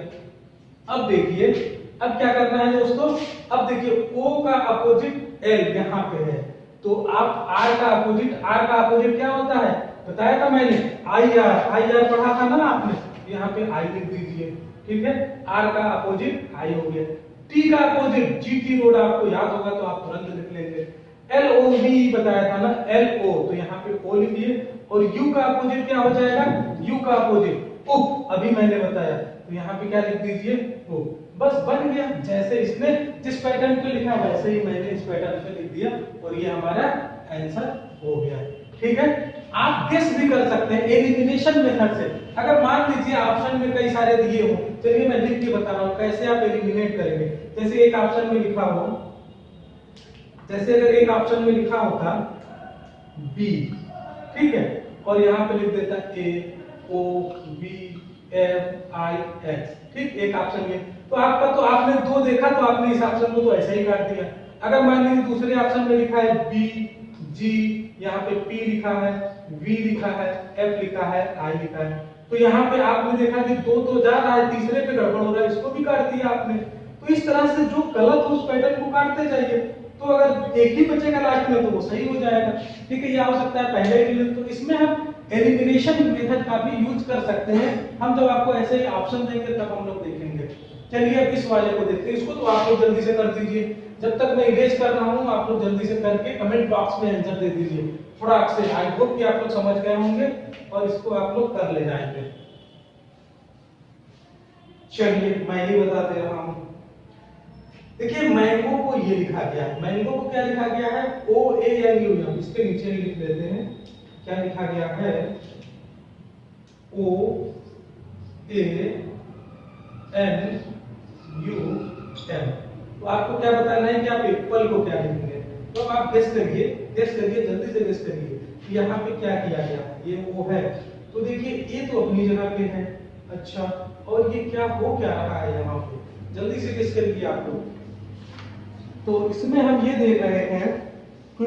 अब देखिए अब क्या करना है दोस्तों, अब देखिए o का अपोजिट l यहाँ पे है, तो आप r का अपोजिट क्या होता है बताया था मैंने, ir पढ़ा था ना आपने, यहाँ पे i लिख दीजिए। ठीक है, r का अपोजिट i हो गया। t का अपोजिट gt रोड आपको याद होगा तो आप तुरंत लिख लेंगे। LOV बताया था ना, LO, तो यहाँ पे o लिखिए। और u का अपोजिट क्या हो जाएगा, u का अपोजिट उप, अभी मैंने बताया, तो यहाँ पे क्या लिख दीजिए o। बस बन गया, जैसे इसने जिस पैटर्न पे लिखा वैसे ही मैंने इस पैटर्न पे लिख दिया, और ये हमारा आंसर हो गया। ठीक है, आप गेस भी कर सकते हैं एलिमिनेशन मेथड से। अगर मान लीजिए ऑप्शन में कई सारे दिए हो, चलिए मैं लिख के बता रहा हूं कैसे आप एलिमिनेट करेंगे। जैसे एक ऑप्शन में लिखा हो, जैसे अगर एक ऑप्शन में लिखा होता बी, ठीक है, और यहाँ पे लिख देता A O B F I X, ठीक, एक ऑप्शन में, तो आपका तो आपने दो देखा तो आपने इस ऑप्शन को तो ऐसे ही काट दिया। अगर मान लीजिए दूसरे ऑप्शन में लिखा है बी जी, यहाँ पे पी लिखा है, वी लिखा है, एफ लिखा है, आई लिखा है, तो यहाँ पे आपने देखा कि दो तो जा रहा है, तीसरे पे गड़बड़ हो रहा है, इसको भी काट दिया आपने। तो इस तरह से जो गलत उस पैटर्न को काटते जाइए, तो अगर एक ही बचेगा लास्ट में तो वो सही हो जाएगा। ठीक है, ये हो सकता है पहले एलिमेंट, तो इसमें हम एलिमिनेशन मेथड का भी यूज कर सकते हैं। हम जब आपको ऐसे ही ऑप्शन देंगे तब हम लोग देखेंगे। चलिए अब इस वाले को देखते हैं, इसको तो आप लोग जल्दी से कर दीजिए, जब तक मैं इरेज कर रहा हूं आप लोग जल्दी से करके कमेंट बॉक्स में आंसर दे दीजिए फटाक से। आई होप कि आप लोग समझ गए होंगे और इसको आप लोग कर ले जाएंगे। चलिए मैं ही बता दे रहा हूं, देखिए मैंगो को ये लिखा गया है, मैंगो को क्या लिखा गया है ओ ए एन यू, इसके नीचे ही लिख लेते हैं, क्या लिखा गया है ओ ए एन यू एम। तो आपको क्या बताना है कि आप एप्पल को क्या लिखेंगे, तो आप गेस करिए जल्दी से गेस करिए कि यहाँ पे क्या किया गया, ये वो है, तो देखिए ये तो अपनी जगह पे है। अच्छा, और ये क्या हो क्या रहा है यहाँ पे, जल्दी से गेस करिए आप लोग। तो इसमें हम ये देख रहे हैं कि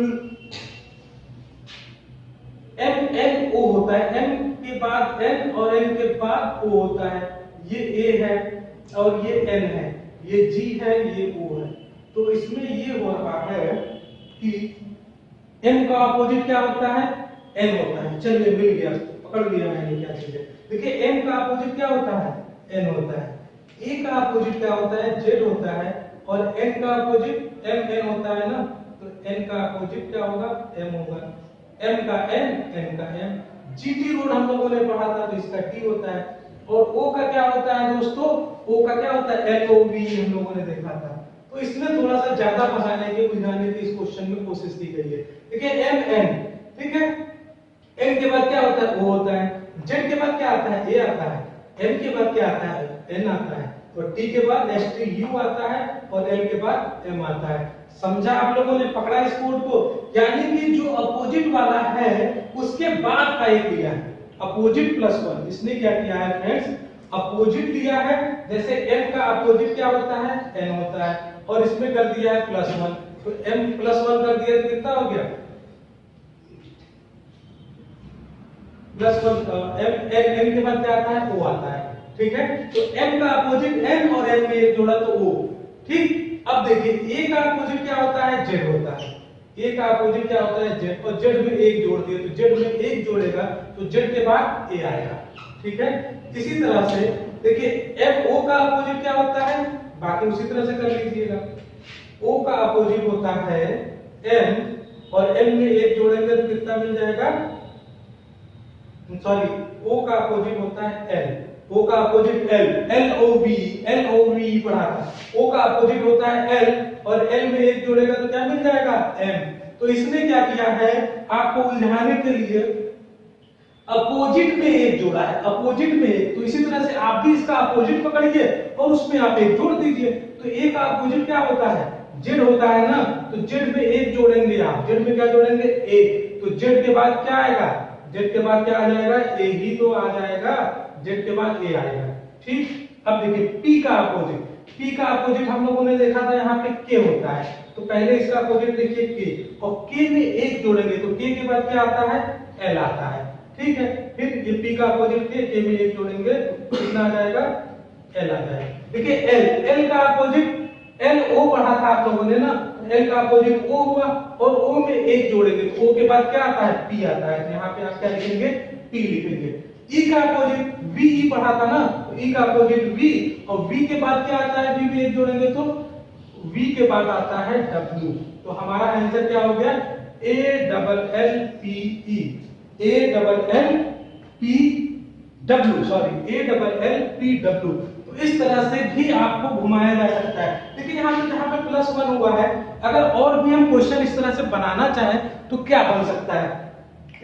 एम एन ओ होता है, एम के बाद एन और एन के बाद ओ होता है, ये ए है और ये एन है, ये जी है, ये ओ है। तो इसमें ये हो रहा है कि एम का अपोजिट क्या होता है एन होता है। चलिए मिल गया, पकड़ लिया मैंने क्या चीज है। देखिए एम का अपोजिट क्या होता है एन होता है, ए का अपोजिट क्या होता है जेड होता है, और एन का अपोजिट एम एन होता है ना, तो एन का अपोजिट क्या होगा एम होगा, एम का एन का एम। जीटी रोड हम लोगों ने पढ़ा था तो इसका टी होता है, और ओ का क्या होता है दोस्तों, ओ का क्या होता है एल ओ वी, हम लोगों ने देखा था। तो इसमें थोड़ा सा ज्यादा फंसाने के बुझाने की इस क्वेश्चन में कोशिश की गई है। देखिए एम एन, ठीक है, एम के बाद क्या होता है ओ होता है, जेड के बाद क्या आता है ए आता है, एम के बाद क्या आता है एन आता है, और टी के बाद ST U आता है और L के बाद M आता है। समझा आप लोगों ने, पकड़ा इस कोड को? यानी कि जो अपोजिट वाला है उसके बाद का एक लिया है, अपोजिट प्लस वन। इसने क्या किया है फ्रेंड्स, अपोजिट लिया है। जैसे M का अपोजिट क्या होता है, N होता है, और इसमें कर दिया है प्लस वन, तो M प्लस वन कर दिया तो कितना हो गया, प्लस वन। M के बाद क्या आता है, O आता है। ठीक है, तो M का अपोजिट N और N में एक जोड़ा तो O। ठीक, अब देखिए A का अपोजिट क्या होता है, Z होता है। A का अपोजिट क्या होता है, Z, और Z में एक जोड़ दिए तो Z में एक जोड़ेगा तो Z के बाद A आएगा। ठीक है, इसी तरह से देखिए MO का अपोजिट क्या होता है, बाकी उसी तरह से कर लीजिएगा। O का अपोजिट होता है M और M में एक जोड़ेंगे तो कितना मिल जाएगा, सॉरी O का अपोजिट होता है L, O का अपोजिट L, LOV पढ़ा था। O का अपोजिट होता है L और L में एक जोड़ेगा तो क्या मिल जाएगा, M। तो इसने क्या किया है, आपको उलझाने के लिए अपोजिट में एक जोड़ा है, अपोजिट में एक, तो इसी तरह से आप भी इसका अपोजिट पकड़िए और उसमें आप एक जोड़ दीजिए। तो A का अपोजिट क्या होता है, Z होता है ना, तो Z में एक जोड़ेंगे आप, Z में क्या जोड़ेंगे, A, तो Z के बाद क्या आएगा, Z के बाद क्या आ जाएगा, A ही तो आ जाएगा, Z के बाद A आएगा। ठीक, अब देखिए P का अपोजिट, P का अपोजिट हम लोगों ने देखा था यहाँ पे K होता है, तो पहले इसका अपोजिट देखिए K, और K में एक जोड़ेंगे तो K के बाद क्या आता है, L आता है। ठीक है, फिर ये P का अपोजिट K में एक जोड़ेंगे कितना आ जाएगा, L आ जाएगा। देखिए L का अपोजिट LO पढ़ा था आप लोगों ने ना, L का अपोजिट O हुआ और O में एक जोड़ेंगे तो O के बाद क्या आता है, P आता है, तो यहाँ पे आप क्या लिखेंगे, P लिखेंगे। E का अपोजिट VE पढ़ा था ना, तो E का अपोजिट V, और V के बाद क्या आता है, V में एक जोड़ेंगे तो V के बाद आता है W। तो हमारा आंसर क्या हो गया, ALLPE, ALLPW। तो इस तरह से भी आपको घुमाया जा सकता है। लेकिन यहाँ पे जहाँ पे प्लस वन हुआ है, अगर और भी हम क्वेश्चन इस तरह से बनाना चाहें तो क्या बन सकता है,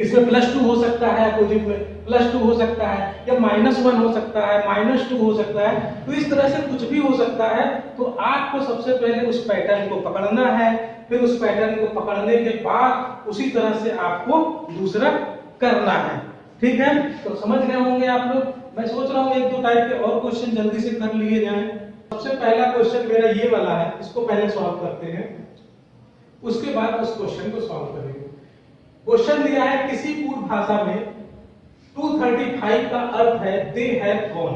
इसमें प्लस टू हो सकता है, अपोजिट में प्लस टू हो सकता है, या माइनस वन हो सकता है, माइनस टू हो सकता है, तो इस तरह से कुछ भी हो सकता है। तो आपको सबसे पहले उस पैटर्न को पकड़ना है, फिर उस पैटर्न को पकड़ने के बाद उसी तरह से आपको दूसरा करना है। ठीक है, तो समझ गए होंगे आप लोग। मैं सोच रहा हूँ एक दो टाइप के और क्वेश्चन जल्दी से कर लिए जाएं। सबसे पहला क्वेश्चन मेरा ये वाला है, इसको पहले सॉल्व करते हैं, उसके बाद उस क्वेश्चन को सॉल्व करेंगे। क्वेश्चन दिया है, किसी पूर्व भाषा में 235 का अर्थ है दे हैव गॉन,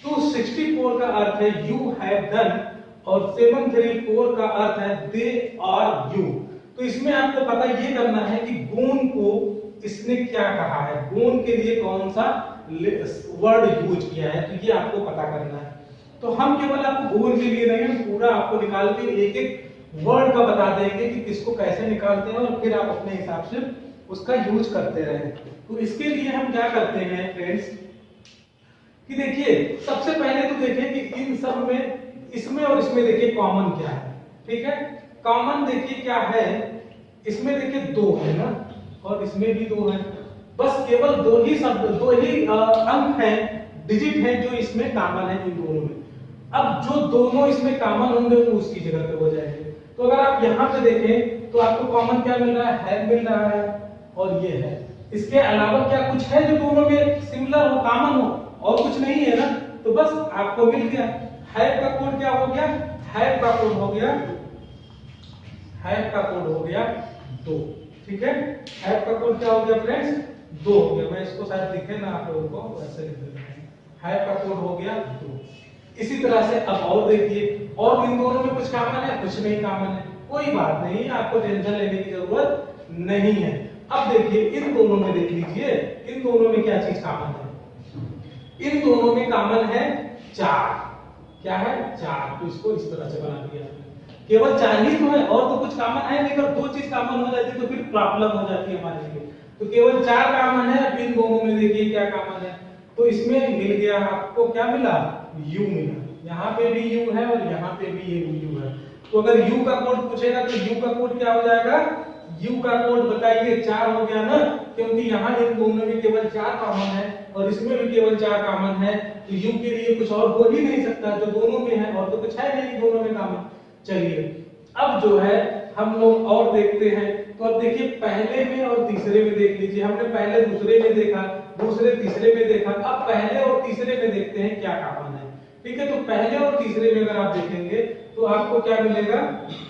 264 का अर्थ है यू हैव डन, और 734 का अर्थ है दे आर यू। तो इसमें आपको पता ये करना है कि गॉन को इसने क्या कहा है, गॉन के लिए कौन सा वर्ड यूज किया है, तो ये आपको पता करना है। तो हम केवल आपको गॉन के लिए नहीं, पूरा आपको निकाल के एक एक वर्ड का बता देंगे कि किसको कैसे निकालते हैं, और फिर आप अपने हिसाब से उसका यूज करते रहें। तो इसके लिए हम क्या करते हैं फ्रेंड्स, कि देखिए सबसे पहले तो देखिए कि इन सब में, इसमें और इसमें देखिए कॉमन क्या है। ठीक है, कॉमन देखिए क्या है, इसमें देखिए दो है ना, और इसमें भी दो है, बस केवल दो ही शब्द, दो ही अंक है, डिजिट है जो इसमें कॉमन है इन दोनों में। अब जो दोनों इसमें कॉमन होंगे तो उसकी जगह पे हो जाएंगे। तो अगर आप यहाँ पे देखें तो आपको कॉमन क्या मिल रहा है मिल रहा है, और ये है। इसके अलावा क्या कुछ है जो दोनों में सिमिलर हो, कॉमन हो, और कुछ नहीं है ना, तो बस आपको मिल गया। हैव का कोड क्या हो गया, हैव का कोड हो गया, हैव का कोड हो गया 2। ठीक है, हैव का कोड क्या हो गया फ्रेंड्स, 2 हो गया। मैं इसको शायद दिखे ना आप लोगों को, वैसे लिख देता हूं, हैव का कोड हो गया 2। इसी तरह से अब और देखिए, और इन दोनों में कुछ कॉमन है, कुछ नहीं कॉमन है, कोई बात नहीं, आपको टेंशन लेने की जरूरत नहीं है। अब देखिए इन दोनों में देख लीजिए, इन दोनों में क्या चीज कॉमन है, इन दोनों में कॉमन है 4। क्या है, 4। तो इसको इस तरह से बना दिया, केवल 4 ही तो है, और तो कुछ कॉमन है नहीं। अगर 2 चीज कॉमन हो जाती तो फिर प्रॉब्लम हो जाती है हमारे लिए। तो केवल 4 कॉमन है, अब इन दोनों में देखिए क्या कॉमन है, तो इसमें मिल गया आपको, क्या मिला, u मिला। यहाँ पे भी u है और यहाँ पे भी ये u है। तो अगर u का कोड पूछेगा तो u का कोड क्या हो जाएगा, u का कोड बताइए 4 हो गया ना, क्योंकि यहाँ इन दोनों में केवल 4 कॉमन है और इसमें भी केवल 4 कॉमन है। तो यू के लिए कुछ और हो ही नहीं सकता, जो दोनों में है, और तो कुछ है नहीं दोनों में कॉमन। चलिए अब जो है हम लोग और देखते हैं। तो अब देखिए पहले में और तीसरे में देख लीजिए, हमने पहले दूसरे में देखा, दूसरे तीसरे में देखा, अब पहले और तीसरे में देखते हैं क्या कॉमन है। ठीक है, तो पहले और तीसरे में अगर आप देखेंगे तो आपको क्या मिलेगा,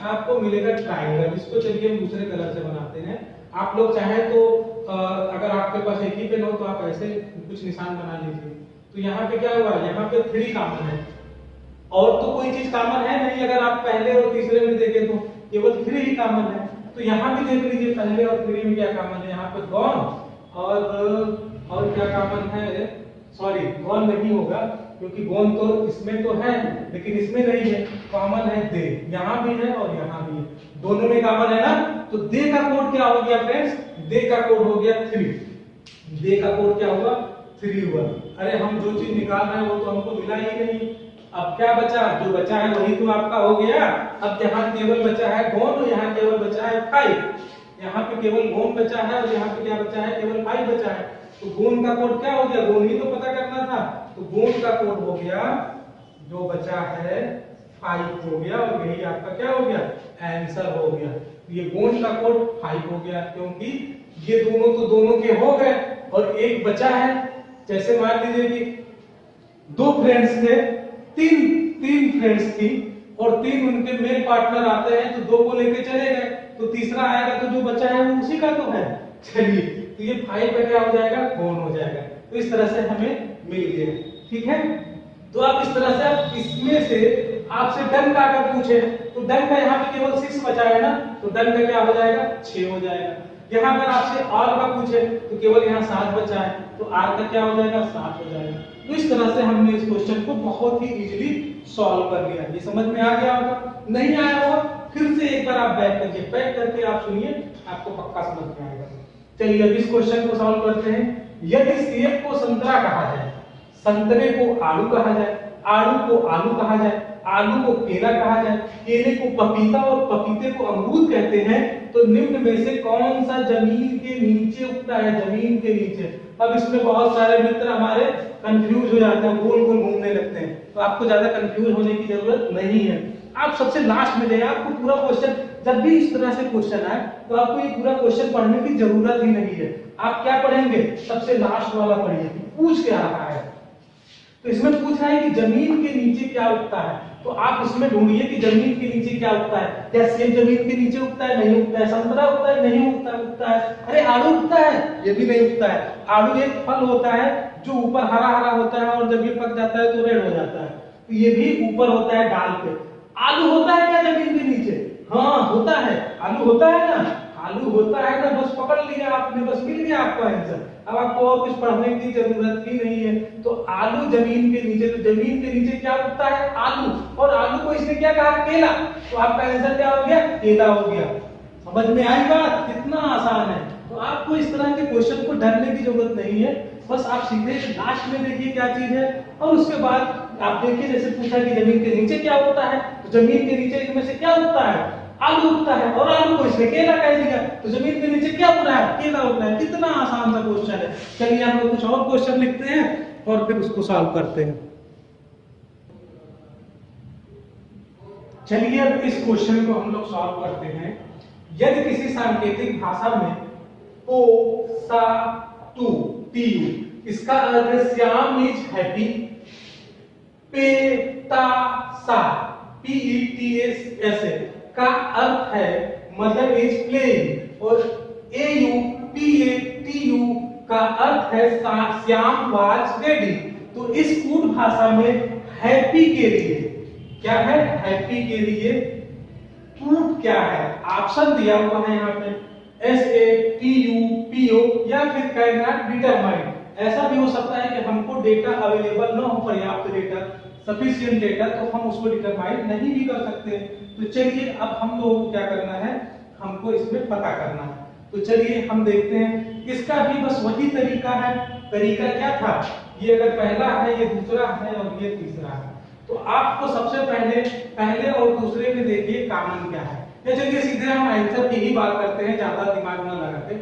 आपको मिलेगा ट्रायंगल। इसको चलिए हम दूसरे कलर से बनाते हैं। आप लोग चाहे तो अगर आपके पास एक ही पेन हो तो आप ऐसे कुछ निशान बना लीजिए। तो यहाँ पे क्या हुआ, यहाँ पे 3 कॉमन है, और तो कोई चीज कॉमन है नहीं। अगर आप पहले और तीसरे में देखें तो केवल 3 ही कॉमन है। तो यहाँ भी देख लीजिए पहले और 3 में क्या कॉमन है, यहाँ पे गॉन और क्या कॉमन है, सॉरी गॉन नहीं होगा क्योंकि गॉन तो इसमें तो है लेकिन इसमें नहीं है, कॉमन है दे, यहाँ भी है और यहाँ भी है, दोनों में कॉमन है ना। तो दे का कोड क्या हो गया फ्रेंड्स, दे का कोड हो गया 3, दे का कोड क्या हुआ 3 हुआ। अरे हम जो चीज निकाल रहे हैं वो तो हमको मिला ही नहीं। अब क्या बचा, जो बचा है वही तो आपका हो गया। अब यहाँ केवल बचा है गॉन और यहाँ केवल बचा है 5। यहाँ पे केवल गॉन बचा है और यहाँ पे क्या बचा है, केवल 5 बचा है। तो गॉन का कोड क्या हो गया, गॉन ही तो पता करना था। तो गॉन का कोड हो गया, जो बचा है 5 हो गया, और यही आपका क्या हो गया, आंसर हो गया। ये गॉन का कोड 5 हो गया क्योंकि ये दोनों तो दोनों के हो गए और एक बचा है। जैसे मान लीजिए कि 2 फ्रेंड्स थे, तीन फ्रेंड्स थी और 3 उनके मेल पार्टनर आते हैं तो 2 को लेके चले गए, तो तीसरा आएगा तो जो बचा है वो उसी का तो है। चलिए तो ये 5 का क्या हो जाएगा, गॉन हो जाएगा। तो इस तरह से हमें मिल गया। ठीक है, तो आप इस तरह से आप इसमें से आपसे डन का अगर पूछे तो डन का यहाँ पे केवल 6 बचा है ना, तो डन का क्या हो जाएगा, 6 हो जाएगा। यहाँ पर आपसे आर का पूछे तो केवल यहाँ 7 बचा है, तो आर का क्या हो जाएगा, 7 हो जाएगा। तो इस तरह से हमने इस क्वेश्चन को बहुत ही इजीली सॉल्व कर लिया। ये समझ में आ गया होगा, नहीं आया होगा फिर से एक बार आप बैक करिए, बैक करके आप सुनिए, आपको पक्का समझ में आएगा। चलिए अब इस क्वेश्चन को सॉल्व करते हैं। यदि सेब को संतरा कहा जाए, संतरे को आलू कहा जाए, आलू को आलू कहा जाए, आलू को केला कहा जाए, केले को पपीता और पपीते को अमरूद कहते हैं, तो निम्न में से कौन सा जमीन के नीचे उगता है, जमीन के नीचे। अब इसमें बहुत सारे मित्र हमारे कंफ्यूज हो जाते हैं, गोल गोल घूमने लगते हैं, तो आपको ज्यादा कंफ्यूज होने की जरूरत नहीं है। आप सबसे लास्ट में जाइए, आपको पूरा क्वेश्चन जब भी इस तरह से क्वेश्चन आए तो आपको ये पूरा क्वेश्चन पढ़ने की जरूरत ही नहीं है। आप क्या पढ़ेंगे, सबसे लास्ट वाला पढ़िए, पूछ क्या रहा है। तो इसमें पूछ रहा है कि जमीन के नीचे क्या उगता है, तो आप इसमें ढूंढिए कि जमीन के नीचे क्या उगता है। क्या सेब जमीन के नीचे उगता है, नहीं उगता है। संतरा उगता है, नहीं उगता, उगता है। अरे आलू उगता है, ये भी नहीं उगता है। आलू एक फल होता है जो ऊपर हरा हरा होता है और जब ये पक जाता है तो रेड हो जाता है, तो ये भी ऊपर होता है डाल पे। आलू होता है क्या जमीन के नीचे, हाँ होता है, आलू होता है ना, आलू होता है ना, बस पकड़ लिया आपने, बस मिल गया आपका आंसर। अब आपको और कुछ पढ़ने की जरूरत ही नहीं है। तो आलू जमीन के नीचे, तो जमीन के नीचे क्या उगता है, आलू, और आलू को इसने क्या कहा, केला, तो आपका आंसर क्या हो गया, केला हो गया। समझ में आई बात, कितना आसान है। तो आपको इस तरह के क्वेश्चन को डरने की जरूरत नहीं है, बस आप सीधे लास्ट में देखिए क्या चीज है, और उसके बाद आप देखिए जैसे पूछा कि जमीन के नीचे क्या उगता है, तो जमीन के नीचे इनमें से क्या उगता है, आलू उगता है, और आलू को इसने केला कह दिया, तो जमीन के नीचे क्या उग रहा है, केला उग रहा है। कितना आसान सा क्वेश्चन है। चलिए हम लोग कुछ और क्वेश्चन लिखते हैं और फिर उसको सॉल्व करते हैं। चलिए अब इस क्वेश्चन को हम लोग सॉल्व करते हैं। यदि किसी सांकेतिक भाषा में पो सा टू टी यू, इसका अर्थ है श्याम इज हैप्पी, पे ता सा P E T S A का अर्थ है मदर इज प्लेइंग, और A U P A T U का अर्थ है श्याम वाज रेडी। तो इस कूट भाषा में हैप्पी के लिए क्या है, हैप्पी के लिए कूट क्या है, ऑप्शन दिया हुआ है यहाँ पे S A T U P O, या फिर कैन नॉट डिटरमाइन। ऐसा भी हो सकता है कि हमको डेटा अवेलेबल न हो, पर्याप्त डेटा, सफिशिएंट डेटा, तो हम उसको डिटरमाइन नहीं भी कर सकते। तो चलिए अब हम लोगों को क्या करना है, हमको इसमें पता करना है। तो चलिए हम देखते हैं, इसका भी बस वही तरीका है। तरीका क्या था, ये अगर पहला है, ये दूसरा है और ये तीसरा है, तो आपको सबसे पहले और दूसरे में देखिए कॉमन क्या है। या चलिए सीधे हम आंसर की ही बात करते हैं, ज्यादा दिमाग न लगाते।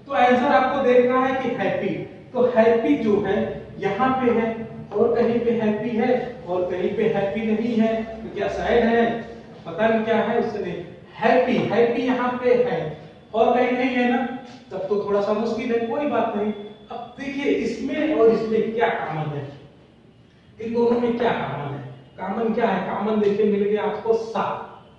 तो आंसर आपको देखना है कि हैप्पी, तो हैप्पी जो है यहाँ पे है, और कहीं पे हैप्पी है और कहीं पे हैप्पी नहीं है, तो क्या सैड है, पता नहीं क्या है उससे नहीं, हैप्पी हैप्पी यहाँ पे है और कहीं नहीं है ना, तब तो थोड़ा सा मुश्किल है, कोई बात नहीं। अब देखिए इसमें और इसमें क्या कॉमन है, इन दोनों में क्या कॉमन है, कॉमन क्या है, कॉमन देखिए मिल गया आपको सा,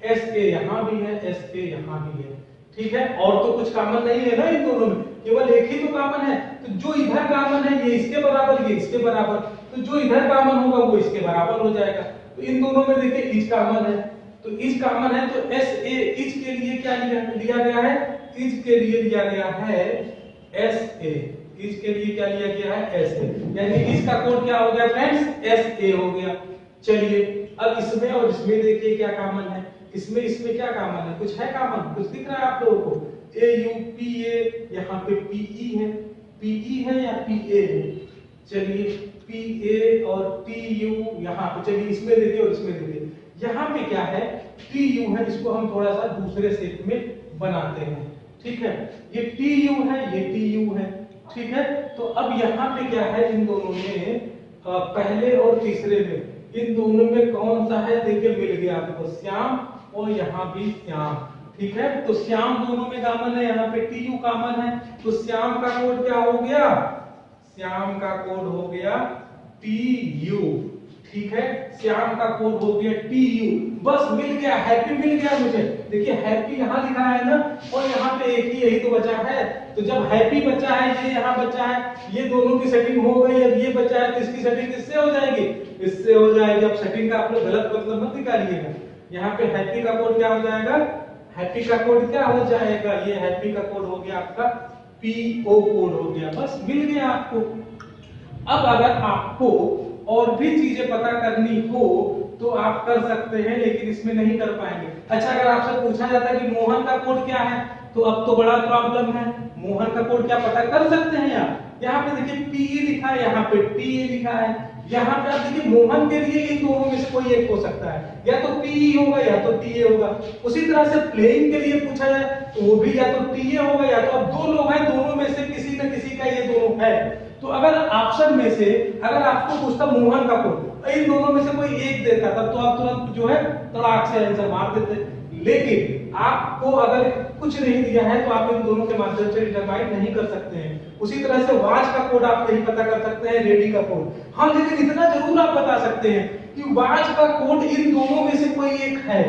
एस के यहाँ भी है, एस के यहाँ भी है, ठीक है, और तो कुछ कॉमन नहीं है ना इन दोनों में, केवल एक ही तो कॉमन है, तो जो इधर कॉमन है ये इसके बराबर, ये इसके बराबर, तो जो इधर कॉमन होगा वो इसके बराबर हो जाएगा। तो इन दोनों में देखिए इज कॉमन है, तो इज कॉमन है, तो एस ए इज के लिए क्या लिया गया है, इज के लिए लिया गया है एस ए, इज के लिए क्या लिया गया है एस ए, यानी इज का कोड क्या हो गया फ्रेंड्स, एस ए हो गया। चलिए अब इसमें और इसमें देखिए क्या कॉमन है, इसमें क्या कॉमन है, कुछ है कॉमन, कुछ दिख रहा है आप लोगों को, ए यू पी ए, यहाँ पे पीई है, पीई है या पीए है, चलिए पीए और टी यू यहाँ पे, चलिए इसमें देखिए और इसमें देखिए, यहाँ पे क्या है टी यू है, इसको हम थोड़ा सा दूसरे शेप में बनाते हैं, ठीक है, ये टी यू है, ये टी यू है, ठीक है। तो अब यहाँ पे क्या है, इन दोनों में पहले और तीसरे में, इन दोनों में कौन सा है, देखिए मिल गया आपको श्याम और यहाँ भी श्याम, ठीक है, तो श्याम दोनों में कॉमन है, यहाँ पे टी यू कॉमन है, तो श्याम का कोड क्या हो गया, श्याम का कोड हो गया टी यू, ठीक है, श्याम का कोड हो गया टी यू, बस मिल गया, हैप्पी मिल गया मुझे, देखिए हैप्पी यहाँ लिखा है ना, और यहाँ पे एक ही यही तो बचा है, तो जब हैप्पी बचा है, ये यहाँ बचा है, ये दोनों की सेटिंग हो गई, अब ये बचा है, तो इसकी सेटिंग किससे हो जाएगी, इससे हो जाएगी। अब सेटिंग का आप लोग गलत मतलब मत निकालिएगा, यहाँ पे हैप्पी का कोड क्या हो जाएगा, हैप्पी का कोड क्या हो जाएगा, ये हैप्पी का कोड हो गया आपका पीओ कोड हो गया, बस मिल गया आपको। अब अगर आपको और भी चीजें पता करनी हो तो आप कर सकते हैं, लेकिन इसमें नहीं कर पाएंगे। अच्छा अगर आपसे पूछा जाता है कि मोहन का कोड क्या है, तो अब तो बड़ा प्रॉब्लम है, मोहन का कोड क्या पता कर सकते हैं आप, यहाँ पे देखिए पीई लिखा है, यहाँ पे टीए लिखा है, यहाँ पे आप देखिए मोहन के लिए इन दोनों में से कोई एक हो सकता है, या तो पीई होगा या तो टीए होगा। उसी तरह से प्लेइंग के लिए पूछा जाए तो वो भी या तो टीए होगा या तो, अब दो लोग हैं, दोनों में से किसी न किसी का ये दोनों है, तो अगर ऑप्शन में से अगर आपको पूछता मोहन का कोड, इन दोनों में से कोई एक देता, तब तो आप तुरंत जो है तड़ाक से आंसर मार देते, लेकिन आपको अगर कुछ नहीं दिया है तो आप इन दोनों के माध्यम से डिटरमाइन नहीं कर सकते हैं। उसी तरह से वाच का कोड आप नहीं पता कर सकते हैं, रेडी का कोड, हाँ लेकिन इतना जरूर आप बता सकते हैं कि वाच का कोड इन दोनों में से कोई एक है,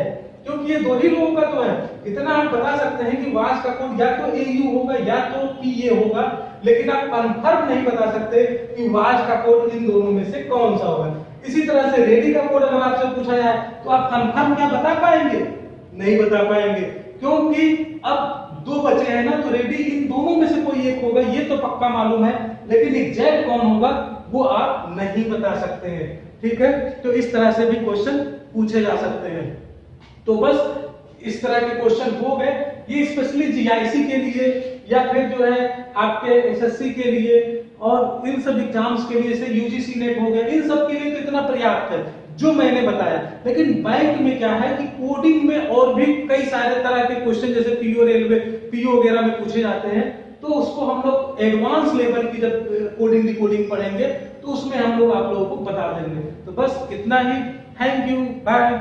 क्योंकि ये दो ही लोगों का तो है, इतना आप बता सकते हैं कि वाच का कोड या तो एयू होगा या तो पीए होगा, लेकिन आप कंफर्म नहीं बता सकते कि वाच का कोड इन दोनों में से कौन सा होगा। इसी तरह से रेडी का कोड अगर आपसे पूछा जाए तो आप कंफर्म क्या बता पाएंगे, नहीं बता पाएंगे, क्योंकि अब दो बचे हैं ना, तो रेडी इन दोनों में से कोई एक होगा, ये तो पक्का मालूम है, लेकिन एग्जैक्ट कौन होगा वो आप नहीं बता सकते हैं, ठीक है। तो इस तरह से भी क्वेश्चन पूछे जा सकते हैं। तो बस इस तरह के क्वेश्चन हो गए, ये स्पेशली जीआईसी के लिए या फिर जो है आपके एसएससी के लिए और इन सब एग्जाम्स के लिए, से यूजीसी नेट हो गया, इन सब के लिए तो इतना पर्याप्त है जो मैंने बताया। लेकिन बैंक में क्या है कि कोडिंग में और भी कई सारे तरह के क्वेश्चन जैसे पीओ रेलवे, पीओ वगैरह में पूछे जाते हैं, तो उसको हम लोग एडवांस लेवल की जब कोडिंग डिकोडिंग पढ़ेंगे तो उसमें हम लोग आप लोगों को बता देंगे। तो बस इतना ही, थैंक यू, बाय।